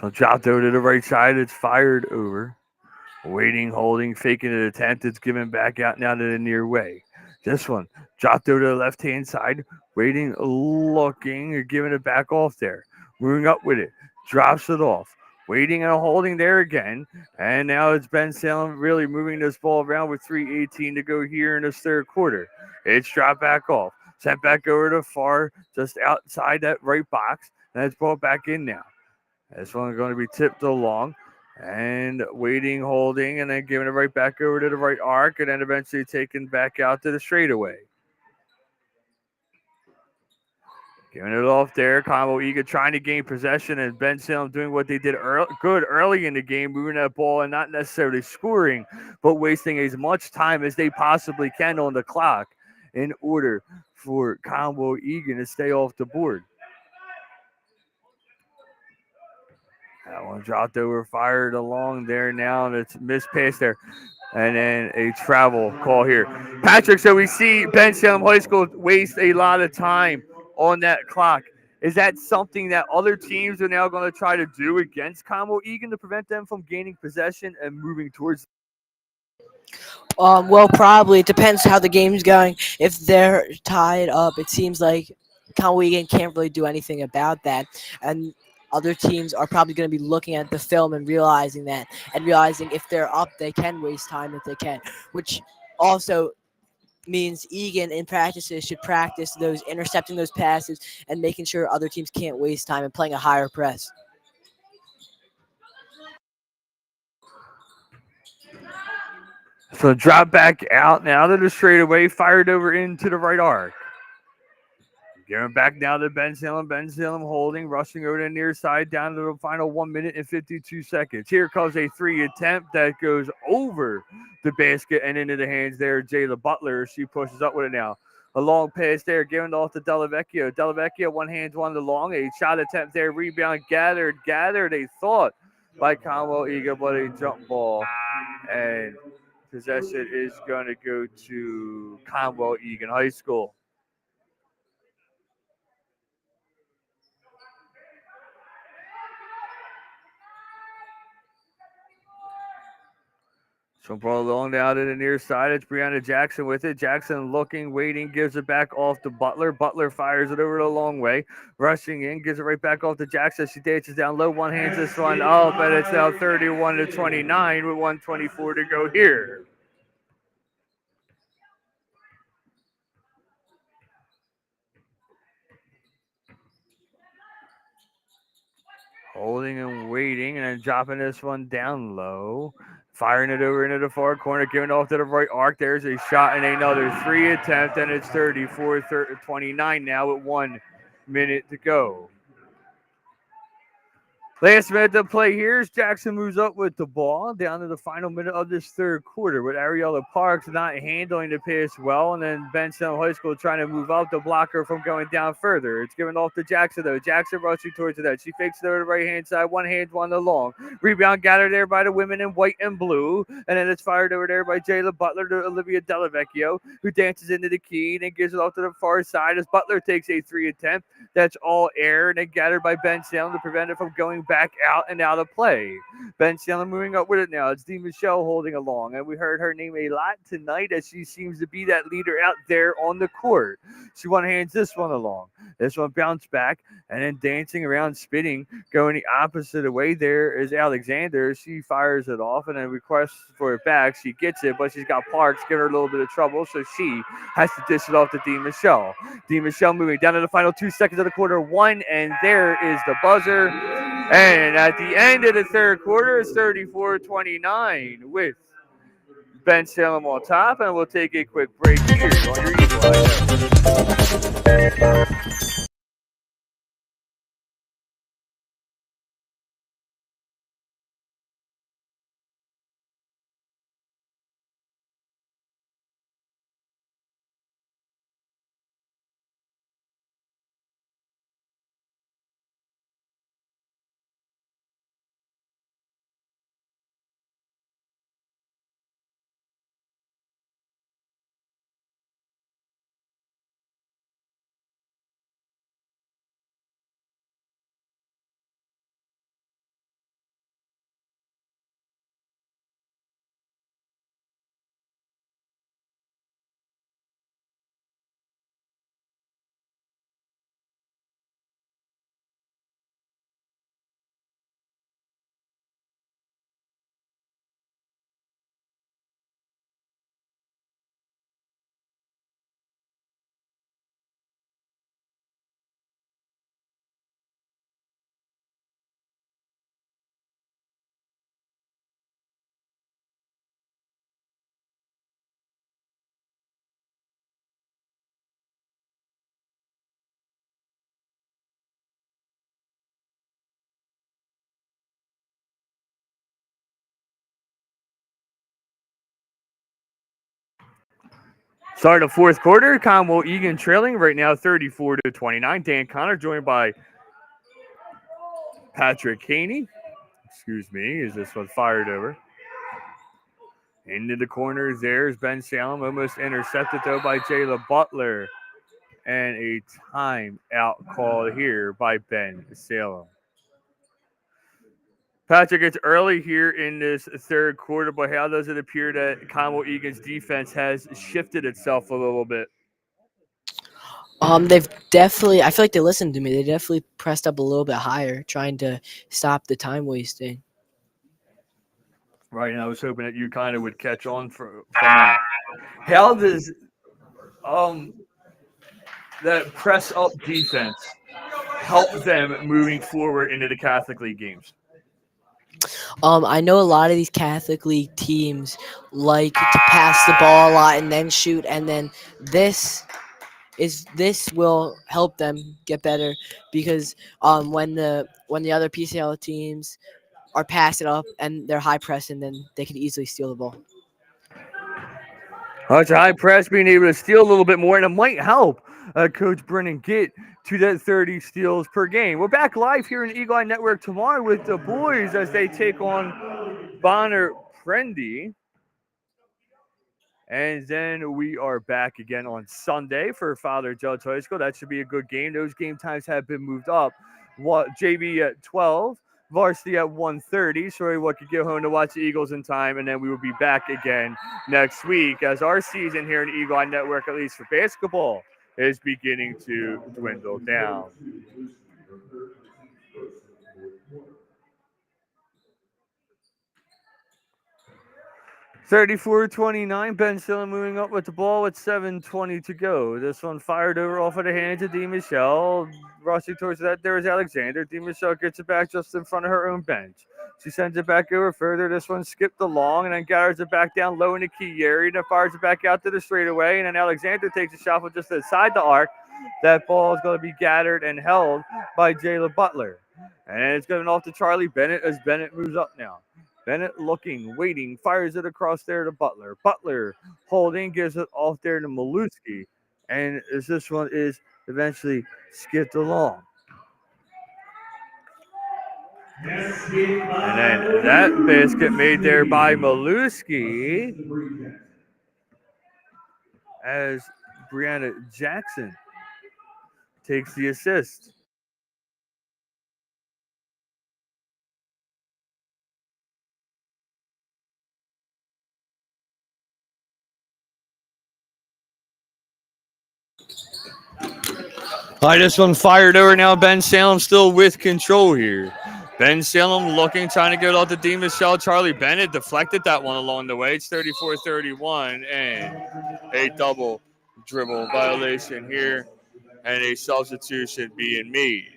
So dropped over to the right side. It's fired over. Waiting, holding, faking an attempt. It's given back out now to the near way. This one dropped over to the left-hand side. Waiting, looking, giving it back off there. Moving up with it. Drops it off. Waiting and holding there again. And now it's Bensalem really moving this ball around with 3:18 to go here in this third quarter. It's dropped back off. Sent back over to far, just outside that right box. And it's brought back in now. This one's going to be tipped along and waiting, holding, and then giving it right back over to the right arc, and then eventually taken back out to the straightaway. Giving it off there. Conwell Egan trying to gain possession, and Bensalem doing what they did good early in the game, moving that ball and not necessarily scoring, but wasting as much time as they possibly can on the clock. in order for Conwell Egan to stay off the board. That one dropped over, fired along there now, and it's missed pass there. And then a travel call here. Patrick, so we see Bensalem High School waste a lot of time on that clock. Is that something that other teams are now going to try to do against Conwell Egan to prevent them from gaining possession and moving towards? Well, probably. It depends how the game's going. If they're tied up, it seems like Conwell can't really do anything about that. And other teams are probably going to be looking at the film and realizing that, and realizing if they're up, they can waste time if they can, which also means Egan in practices should practice those intercepting those passes and making sure other teams can't waste time and playing a higher press. So drop back out now to the straightaway, fired over into the right arc. Giving back now to Bensalem. Bensalem holding, rushing over to the near side down to the final 1 minute and 52 seconds. Here comes a 3 attempt that goes over the basket and into the hands there of Jayla Butler. She pushes up with it now. A long pass there, given off to Delavecchio. Delavecchio, one hand, one long. A shot attempt there, rebound gathered, a thought by Conwell Egan, but a jump ball. And possession is going to go to Conwell Egan High School. So ball long down to the near side. It's Brianna Jackson with it. Jackson looking, waiting, gives it back off to Butler. Butler fires it over the long way. Rushing in, gives it right back off to Jackson. She dances down low, one hands this one up, and it's now 31-29 with 1:24 to go here. Holding and waiting, and then dropping this one down low. Firing it over into the far corner, giving it off to the right arc. There's a shot and another 3 attempt, and it's 34-29 now with 1 minute to go. Last minute to play here as Jackson moves up with the ball down to the final minute of this third quarter with Ariella Parks not handling the pass well, and then Bensalem High School trying to move up to block her from going down further. It's given off to Jackson, though. Jackson rushing towards the net. She fakes it over the right-hand side. One hand, one the long. Rebound gathered there by the women in white and blue, and then it's fired over there by Jayla Butler to Olivia Delavecchio, who dances into the key and then gives it off to the far side as Butler takes a 3 attempt. That's all air, and then gathered by Bensalem to prevent it from going back out and out of play. Bensalem moving up with it now. It's Dee Michelle holding along, and we heard her name a lot tonight as she seems to be that leader out there on the court. She one hands this one along. This one bounced back, and then dancing around, spinning, going the opposite way there is Alexander. She fires it off and then requests for it back. She gets it, but she's got Parks giving her a little bit of trouble, so she has to dish it off to Dee Michelle. Dee Michelle moving down to the final 2 seconds of the quarter 1, and there is the buzzer. And at the end of the third quarter, it's 34-29 with Bensalem on top, and we'll take a quick break here on your Eagle. Start of fourth quarter, Conwell Egan trailing right now 34-29. Dan Connor joined by Patrick Haney. Excuse me, is this one fired over? Into the corners, there's Bensalem, almost intercepted though by Jayla Butler. And a timeout call here by Bensalem. Patrick, it's early here in this third quarter, but how does it appear that Conwell Egan's defense has shifted itself a little bit? They've definitely. I feel like they listened to me. They definitely pressed up a little bit higher, trying to stop the time wasting. Right, and I was hoping that you kind of would catch on from that. How does that press up defense help them moving forward into the Catholic League games? I know a lot of these Catholic League teams like to pass the ball a lot and then shoot, and then this will help them get better because when the other PCL teams are passing up and they're high pressing, then they can easily steal the ball. It's a high press, being able to steal a little bit more, and it might help Coach Brennan get to that 30 steals per game. We're back live here in Eagle Eye Network tomorrow with the boys as they take on Bonner Prendy. And then we are back again on Sunday for Father Judge High School. That should be a good game. Those game times have been moved up. JV at 12, Varsity at 1:30. So everyone could get home to watch the Eagles in time. And then we will be back again next week as our season here in Eagle Eye Network, at least for basketball, is beginning to dwindle down. 34-29, Bensalem moving up with the ball with 7:20 to go. This one fired over off of the hands of DeMichelle. Rushing towards that, there is Alexander. DeMichelle gets it back just in front of her own bench. She sends it back over further. This one skipped along and then gathers it back down low in the key area. Then fires it back out to the straightaway. And then Alexander takes a shot from just inside the arc. That ball is going to be gathered and held by Jayla Butler. And it's going off to Charlie Bennett as Bennett moves up now. Bennett looking, waiting, fires it across there to Butler. Butler holding, gives it off there to Maluski. And as this one is eventually skipped along. And then that basket made there by Maluski as Brianna Jackson takes the assist. All right, this one fired over now. Bensalem still with control here. Bensalem looking, trying to get it off to DeMichelle. Charlie Bennett deflected that one along the way. It's 34-31 and a double dribble violation here and a substitution being made.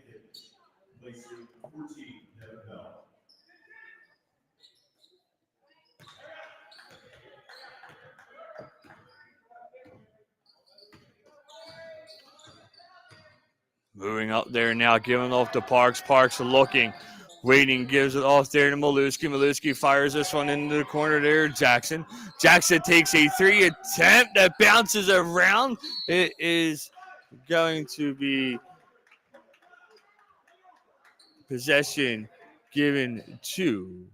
Moving up there now, giving off to Parks. Parks looking, waiting, gives it off there to Maluski. Maluski fires this one into the corner there. Jackson. Jackson takes a three attempt that bounces around. It is going to be possession given to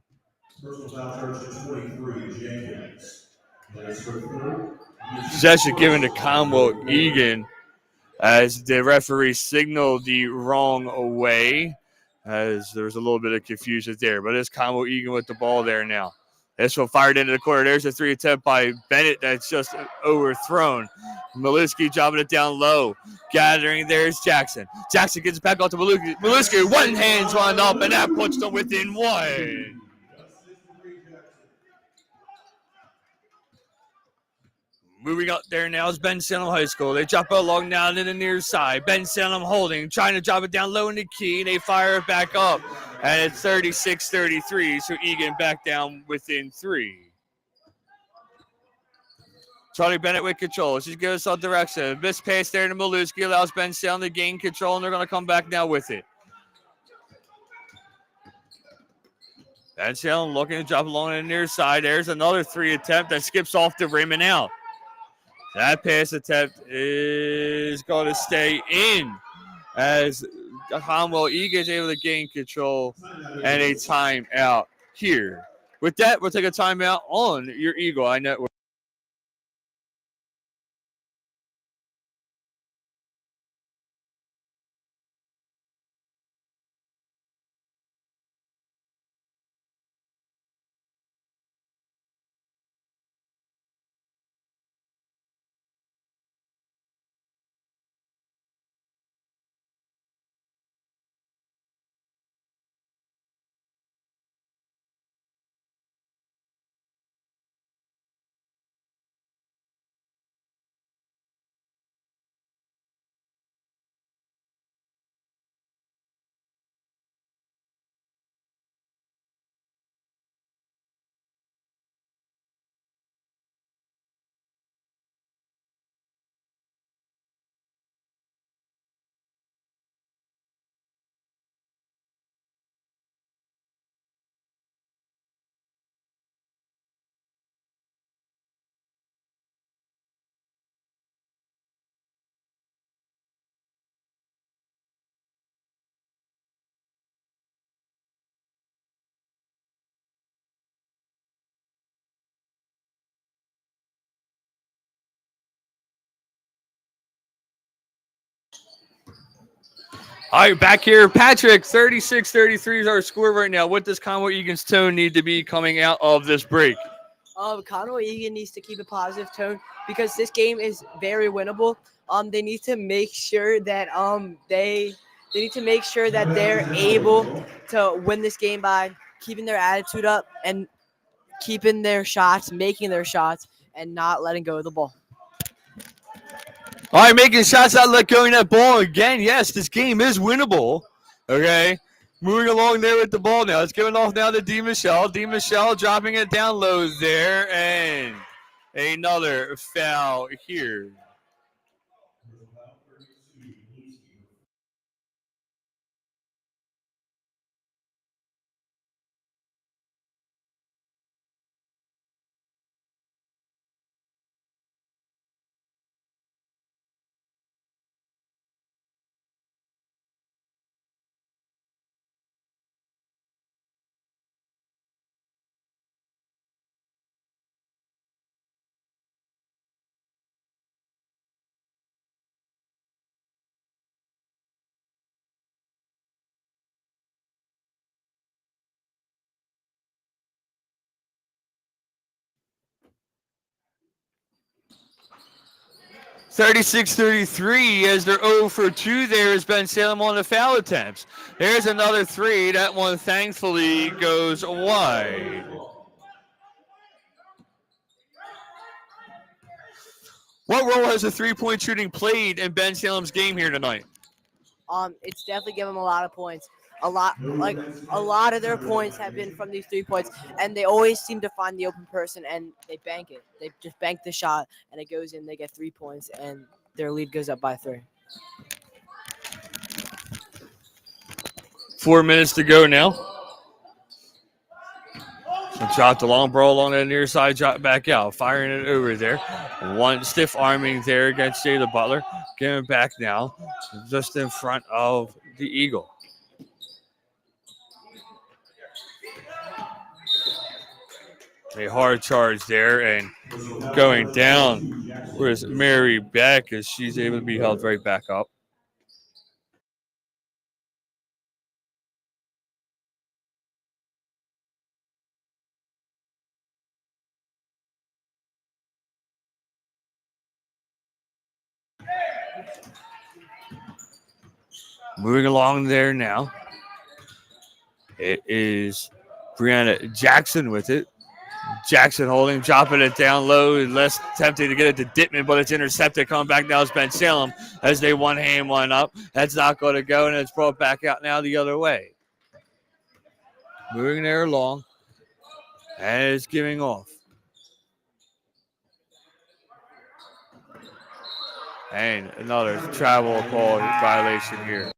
possession given to Conwell Egan. As the referee signaled the wrong way, as there was a little bit of confusion there. But it's Conwell Egan with the ball there now. This one fired into the corner. There's a three attempt by Bennett that's just overthrown. Maluski dropping it down low. Gathering, there's Jackson. Jackson gets it back off to Maluski. Maluski, one hand's wound up, and that puts them within one. Moving up there now is Bensalem High School. They drop it along now to the near side. Bensalem holding, trying to drop it down low in the key. They fire it back up. And it's 36-33, so Egan back down within three. Charlie Bennett with control. She goes up direction. Miss pass there to Maluski allows Bensalem to gain control, and they're going to come back now with it. Bensalem looking to drop along in the near side. There's another three attempt that skips off the rim and out. That pass attempt is going to stay in as Conwell Egan is able to gain control and a timeout here. With that, we'll take a timeout on your Eagle Eye Network. All right, back here. Patrick, 36-33 is our score right now. What does Conwell Egan's tone need to be coming out of this break? Conwell Egan needs to keep a positive tone because this game is very winnable. They need to make sure that they need to make sure that they're able to win this game by keeping their attitude up and keeping their shots, making their shots, and not letting go of the ball. All right, making shots, not let going that ball again. Yes, this game is winnable. Okay, moving along there with the ball now. It's giving off now to D. Michelle. D. Michelle dropping it down low there, and another foul here. (36-33) as they're 0 for 2 there is Bensalem on the foul attempts. There's another three. That one thankfully goes wide. What role has the three-point shooting played in Bensalem's game here tonight? It's definitely given them a lot of points. A lot of their points have been from these 3 points, and they always seem to find the open person and they bank it. They just bank the shot and it goes in. They get 3 points and their lead goes up by 3. 4 minutes to go now. So drop the long ball along the near side, drop back out, firing it over there. One stiff arming there against Jada Butler. Getting back now, just in front of the Eagle. A hard charge there and going down. Where's Mary Beck as she's able to be held right back up. Moving along there now. It is Brianna Jackson with it. Jackson holding, dropping it down low. Less tempting to get it to Dittman, but it's intercepted. Coming back now is Bensalem as they one hand, one up. That's not going to go, and it's brought back out now the other way. Moving there along. And it's giving off. And another travel call violation here.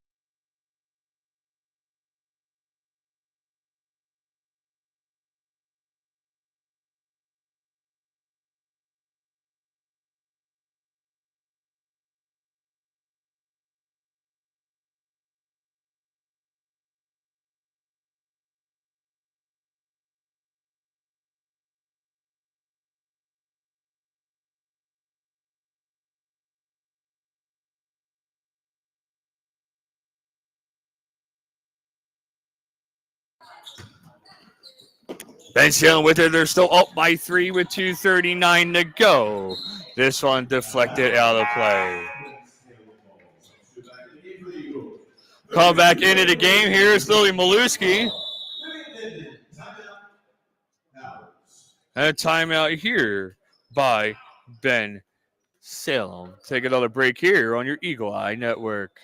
Bensalem with it. They're still up by 3 with 2:39 to go. This one deflected out of play. Come back into the game. Here's Lily Maluski. And a timeout here by Bensalem. Take another break here on your Eagle Eye Network.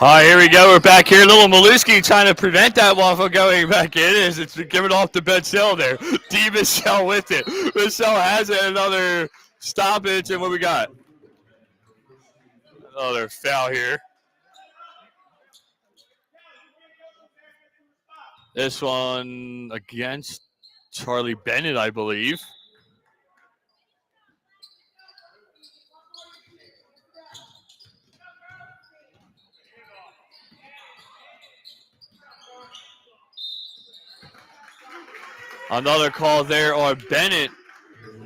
All right, here we go. We're back here. Little Maluski trying to prevent that one from going back in as it's giving off to Bensalem there. D. Michelle with it. Michelle has it. Another stoppage. And what we got? Another foul here. This one against Charlie Bennett, I believe. Another call there on Bennett.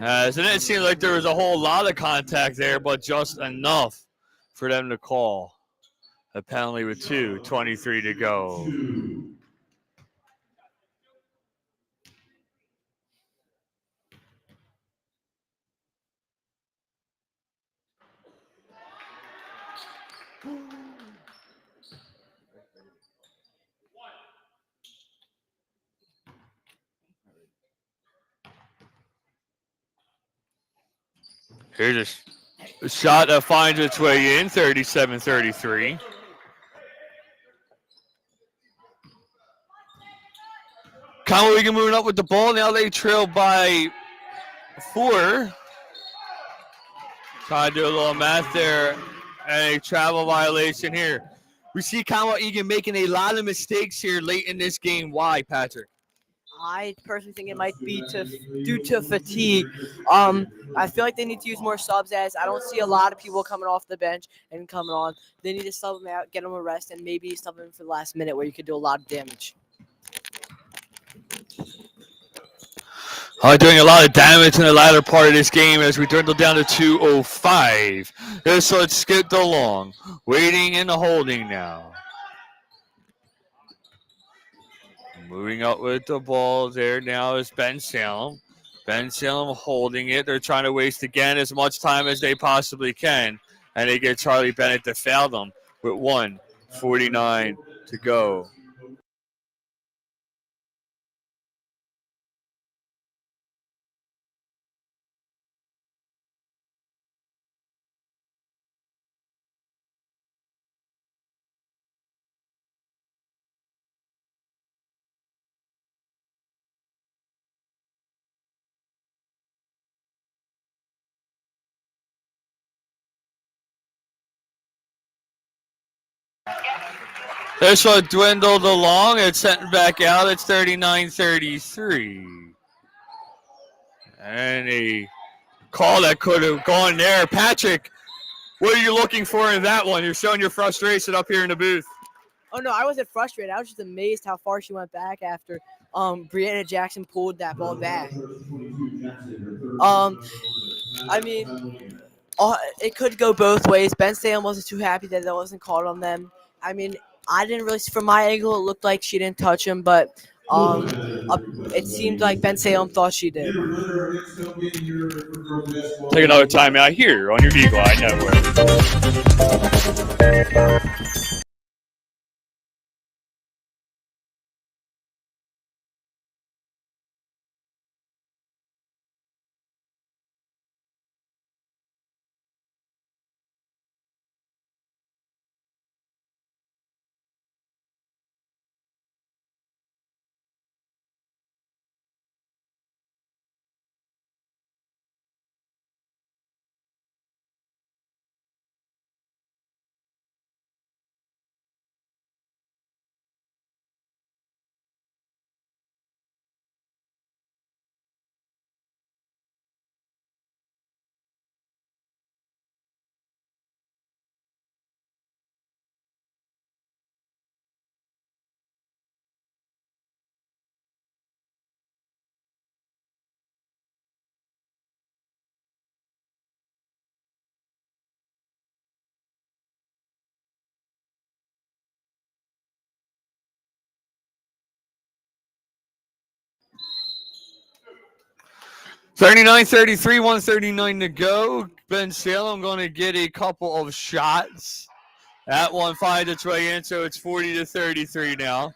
It didn't seem like there was a whole lot of contact there, but just enough for them to call a penalty with 2:23 to go. Here's a shot that finds its way in, 37-33. Conwell Egan moving up with the ball. Now they trail by 4. Trying to do a little math there. And a travel violation here. We see Conwell Egan making a lot of mistakes here late in this game. Why, Patrick? I personally think it might be due to fatigue. I feel like they need to use more subs, as I don't see a lot of people coming off the bench and coming on. They need to sub them out, get them a rest, and maybe sub them for the last minute where you could do a lot of damage. Doing a lot of damage in the latter part of this game as we dwindle down to 2:05. So it's skipped along. Waiting and holding now. Moving up with the ball there now is Bensalem. Bensalem holding it. They're trying to waste again as much time as they possibly can. And they get Charlie Bennett to foul them with 1:49 to go. This one dwindled along. It's sent back out. It's 39-33. And a call that could have gone there. Patrick, what are you looking for in that one? You're showing your frustration up here in the booth. Oh, no, I wasn't frustrated. I was just amazed how far she went back after Brianna Jackson pulled that ball back. I mean, it could go both ways. Bensalem wasn't too happy that wasn't called on them. I mean, I didn't really, from my angle, it looked like she didn't touch him, but It seemed like Bensalem thought she did. Take another timeout here on your Eagle Eye Network. (39-33), 139 to go. Bensalem going to get a couple of shots. That one finds its way in, so it's 40-33 now.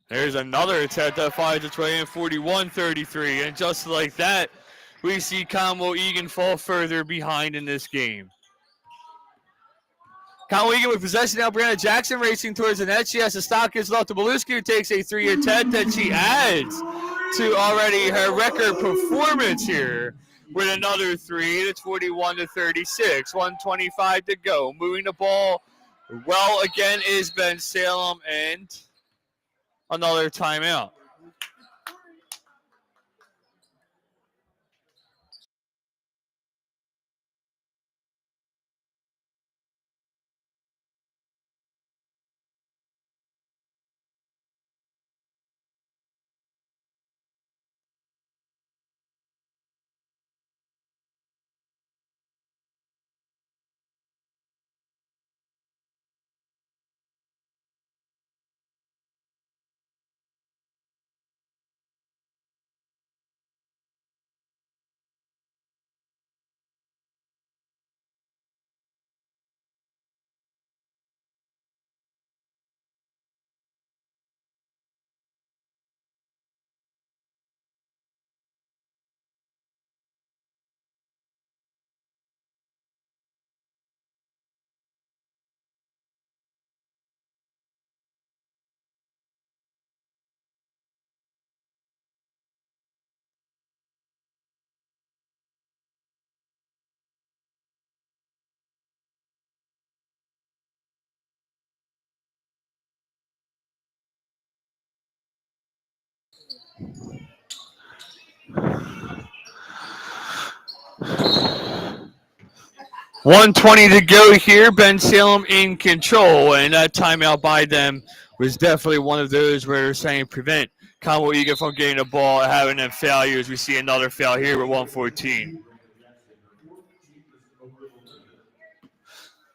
There's another attempt that finds its way in, 41-33. And just like that, we see Conwell Egan fall further behind in this game. Conwell Egan with possession now. Brianna Jackson racing towards the net. She has a stop, gives it off to Beluski, who takes a 3 attempt that she adds to already her record performance here with another 3. It's 41-36. 125 to go. Moving the ball well again is Bensalem, and another timeout. .120 to go here. Bensalem in control, and that timeout by them was definitely one of those where they're saying prevent Conwell Egan from getting the ball and having them failures. We see another foul here with 114.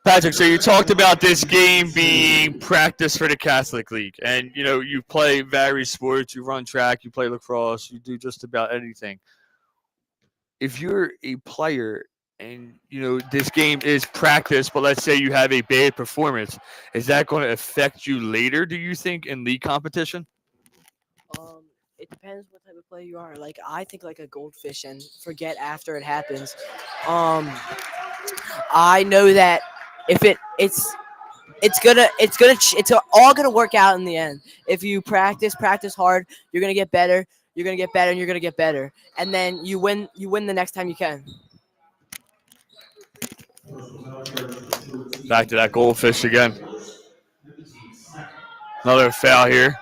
Patrick, so you talked about this game being practice for the Catholic League, and you play various sports, you run track, you play lacrosse, you do just about anything. If you're a player and this game is practice, but let's say you have a bad performance, is that going to affect you later, do you think, in league competition? It depends what type of player you are. Like, I think like a goldfish and forget after it happens. I know that if it's all gonna work out in the end. If you practice hard, you're gonna get better. You're gonna get better, and you're gonna get better, and then you win the next time you can. Back to that goldfish again. Another foul here.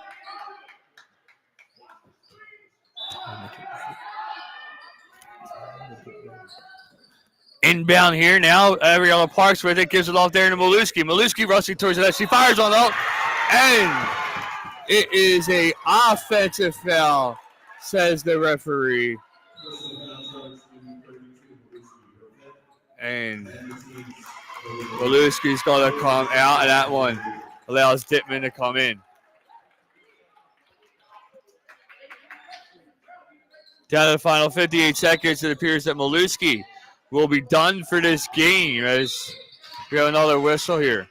Inbound here now. Ariella Parks with it, gives it off there to Maluski. Maluski rushing towards the net. She fires on out, and it is a offensive foul, says the referee. And Waluski's going to come out, and that one allows Dittman to come in. Down to the final 58 seconds, it appears that Maluski will be done for this game as we have another whistle here.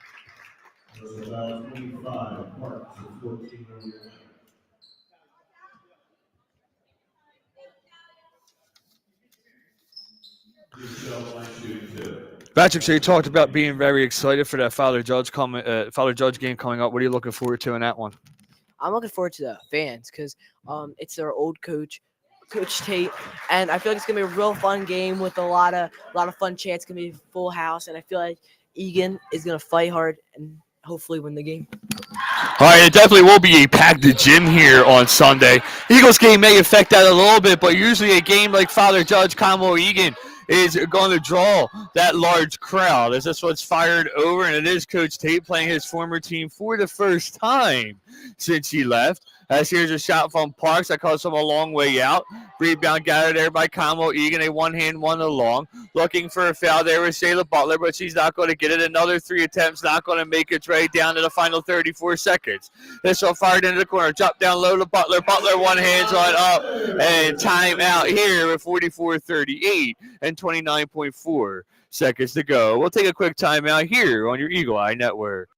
There's about 25 parts of 14 over the line. Patrick, so you talked about being very excited for that Father Judge game coming up. What are you looking forward to in that one? I'm looking forward to the fans because it's their old coach, Coach Tate, and I feel like it's gonna be a real fun game with a lot of fun chants. It's gonna be a full house, and I feel like Egan is gonna fight hard and hopefully win the game. All right, it definitely will be a packed gym here on Sunday. Eagles game may affect that a little bit, but usually a game like Father Judge, Conwell, Egan is going to draw that large crowd as this one's fired over, and it is Coach Tate playing his former team for the first time since he left. As here's a shot from Parks that costs him a long way out. Rebound gathered there by Conwell Egan, a one-hand one along. Looking for a foul there with Shayla Butler, but she's not going to get it. Another 3 attempts, not going to make its way down to the final 34 seconds. This one fired into the corner. Drop down low to Butler. Butler one hands on up, and time out here with 44:38 and 29.4 seconds to go. We'll take a quick timeout here on your Eagle Eye Network.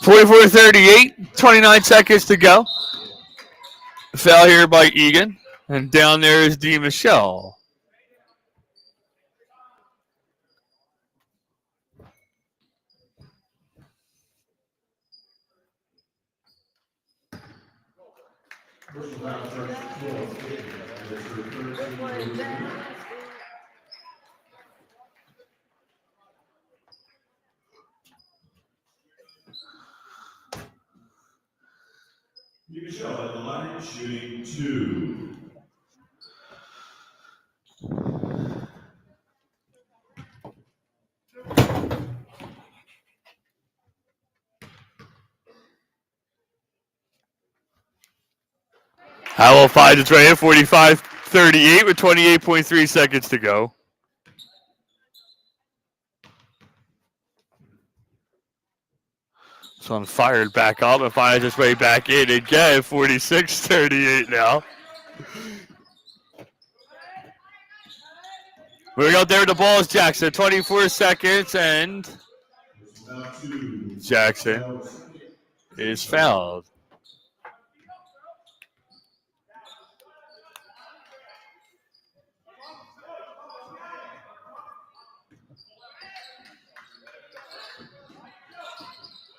(44:38), 29 seconds to go. Foul here by Egan, and down there is D. Michelle. Michelle at the line, shooting 2. Howell finds its way at 45:38 with 28.3 seconds to go. This one fired back up and finds its way back in again. 46:38 now. Moving out there, the ball is Jackson. 24 seconds, and Jackson is fouled.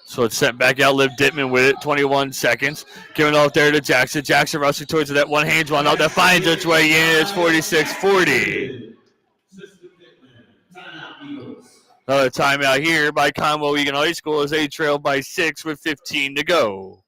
So it's sent back out. Liv Dittman with it. 21 seconds. Giving off there to Jackson. Jackson rushing towards that one hand one out that finds its way in. It's 46-40. Another timeout here by Conwell Egan High School as they trail by 6 with 15 to go.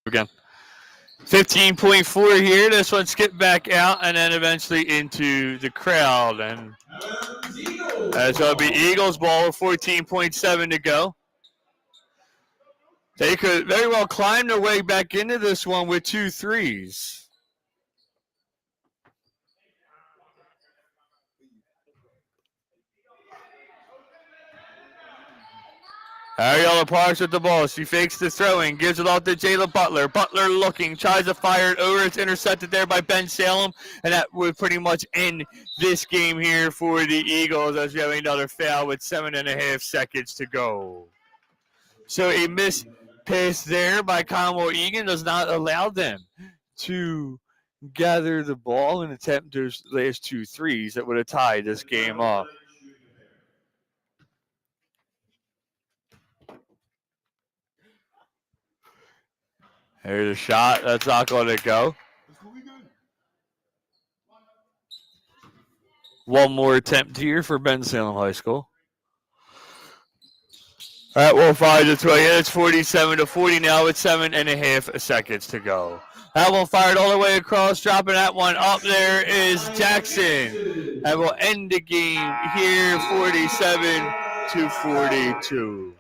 Again. 15.4 here. This one skipped back out and then eventually into the crowd. And that's going to be Eagles ball with 14.7 to go. They could very well climb their way back into this one with 2 threes. Ariella Parks with the ball. She fakes the throwing, gives it off to Jayla Butler. Butler looking, tries to fire it over. It's intercepted there by Bensalem, and that would pretty much end this game here for the Eagles as we have another foul with 7.5 seconds to go. So a missed pass there by Conwell Egan does not allow them to gather the ball and attempt those last 2 threes that would have tied this game up. Here's a shot. That's not going to go. One more attempt here for Bensalem High School. All right, we'll fire the 20. It's 47-40 now with 7.5 seconds to go. That one fired all the way across, dropping that one up. There is Jackson. That will end the game here, 47-42.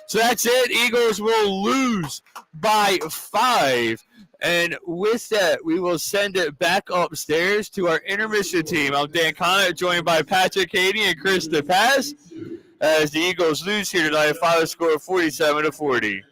So that's it. Eagles will lose by 5. And with that, we will send it back upstairs to our intermission team. I'm Dan Connor, joined by Patrick Cady and Chris DePaz, as the Eagles lose here tonight, final score 47-40.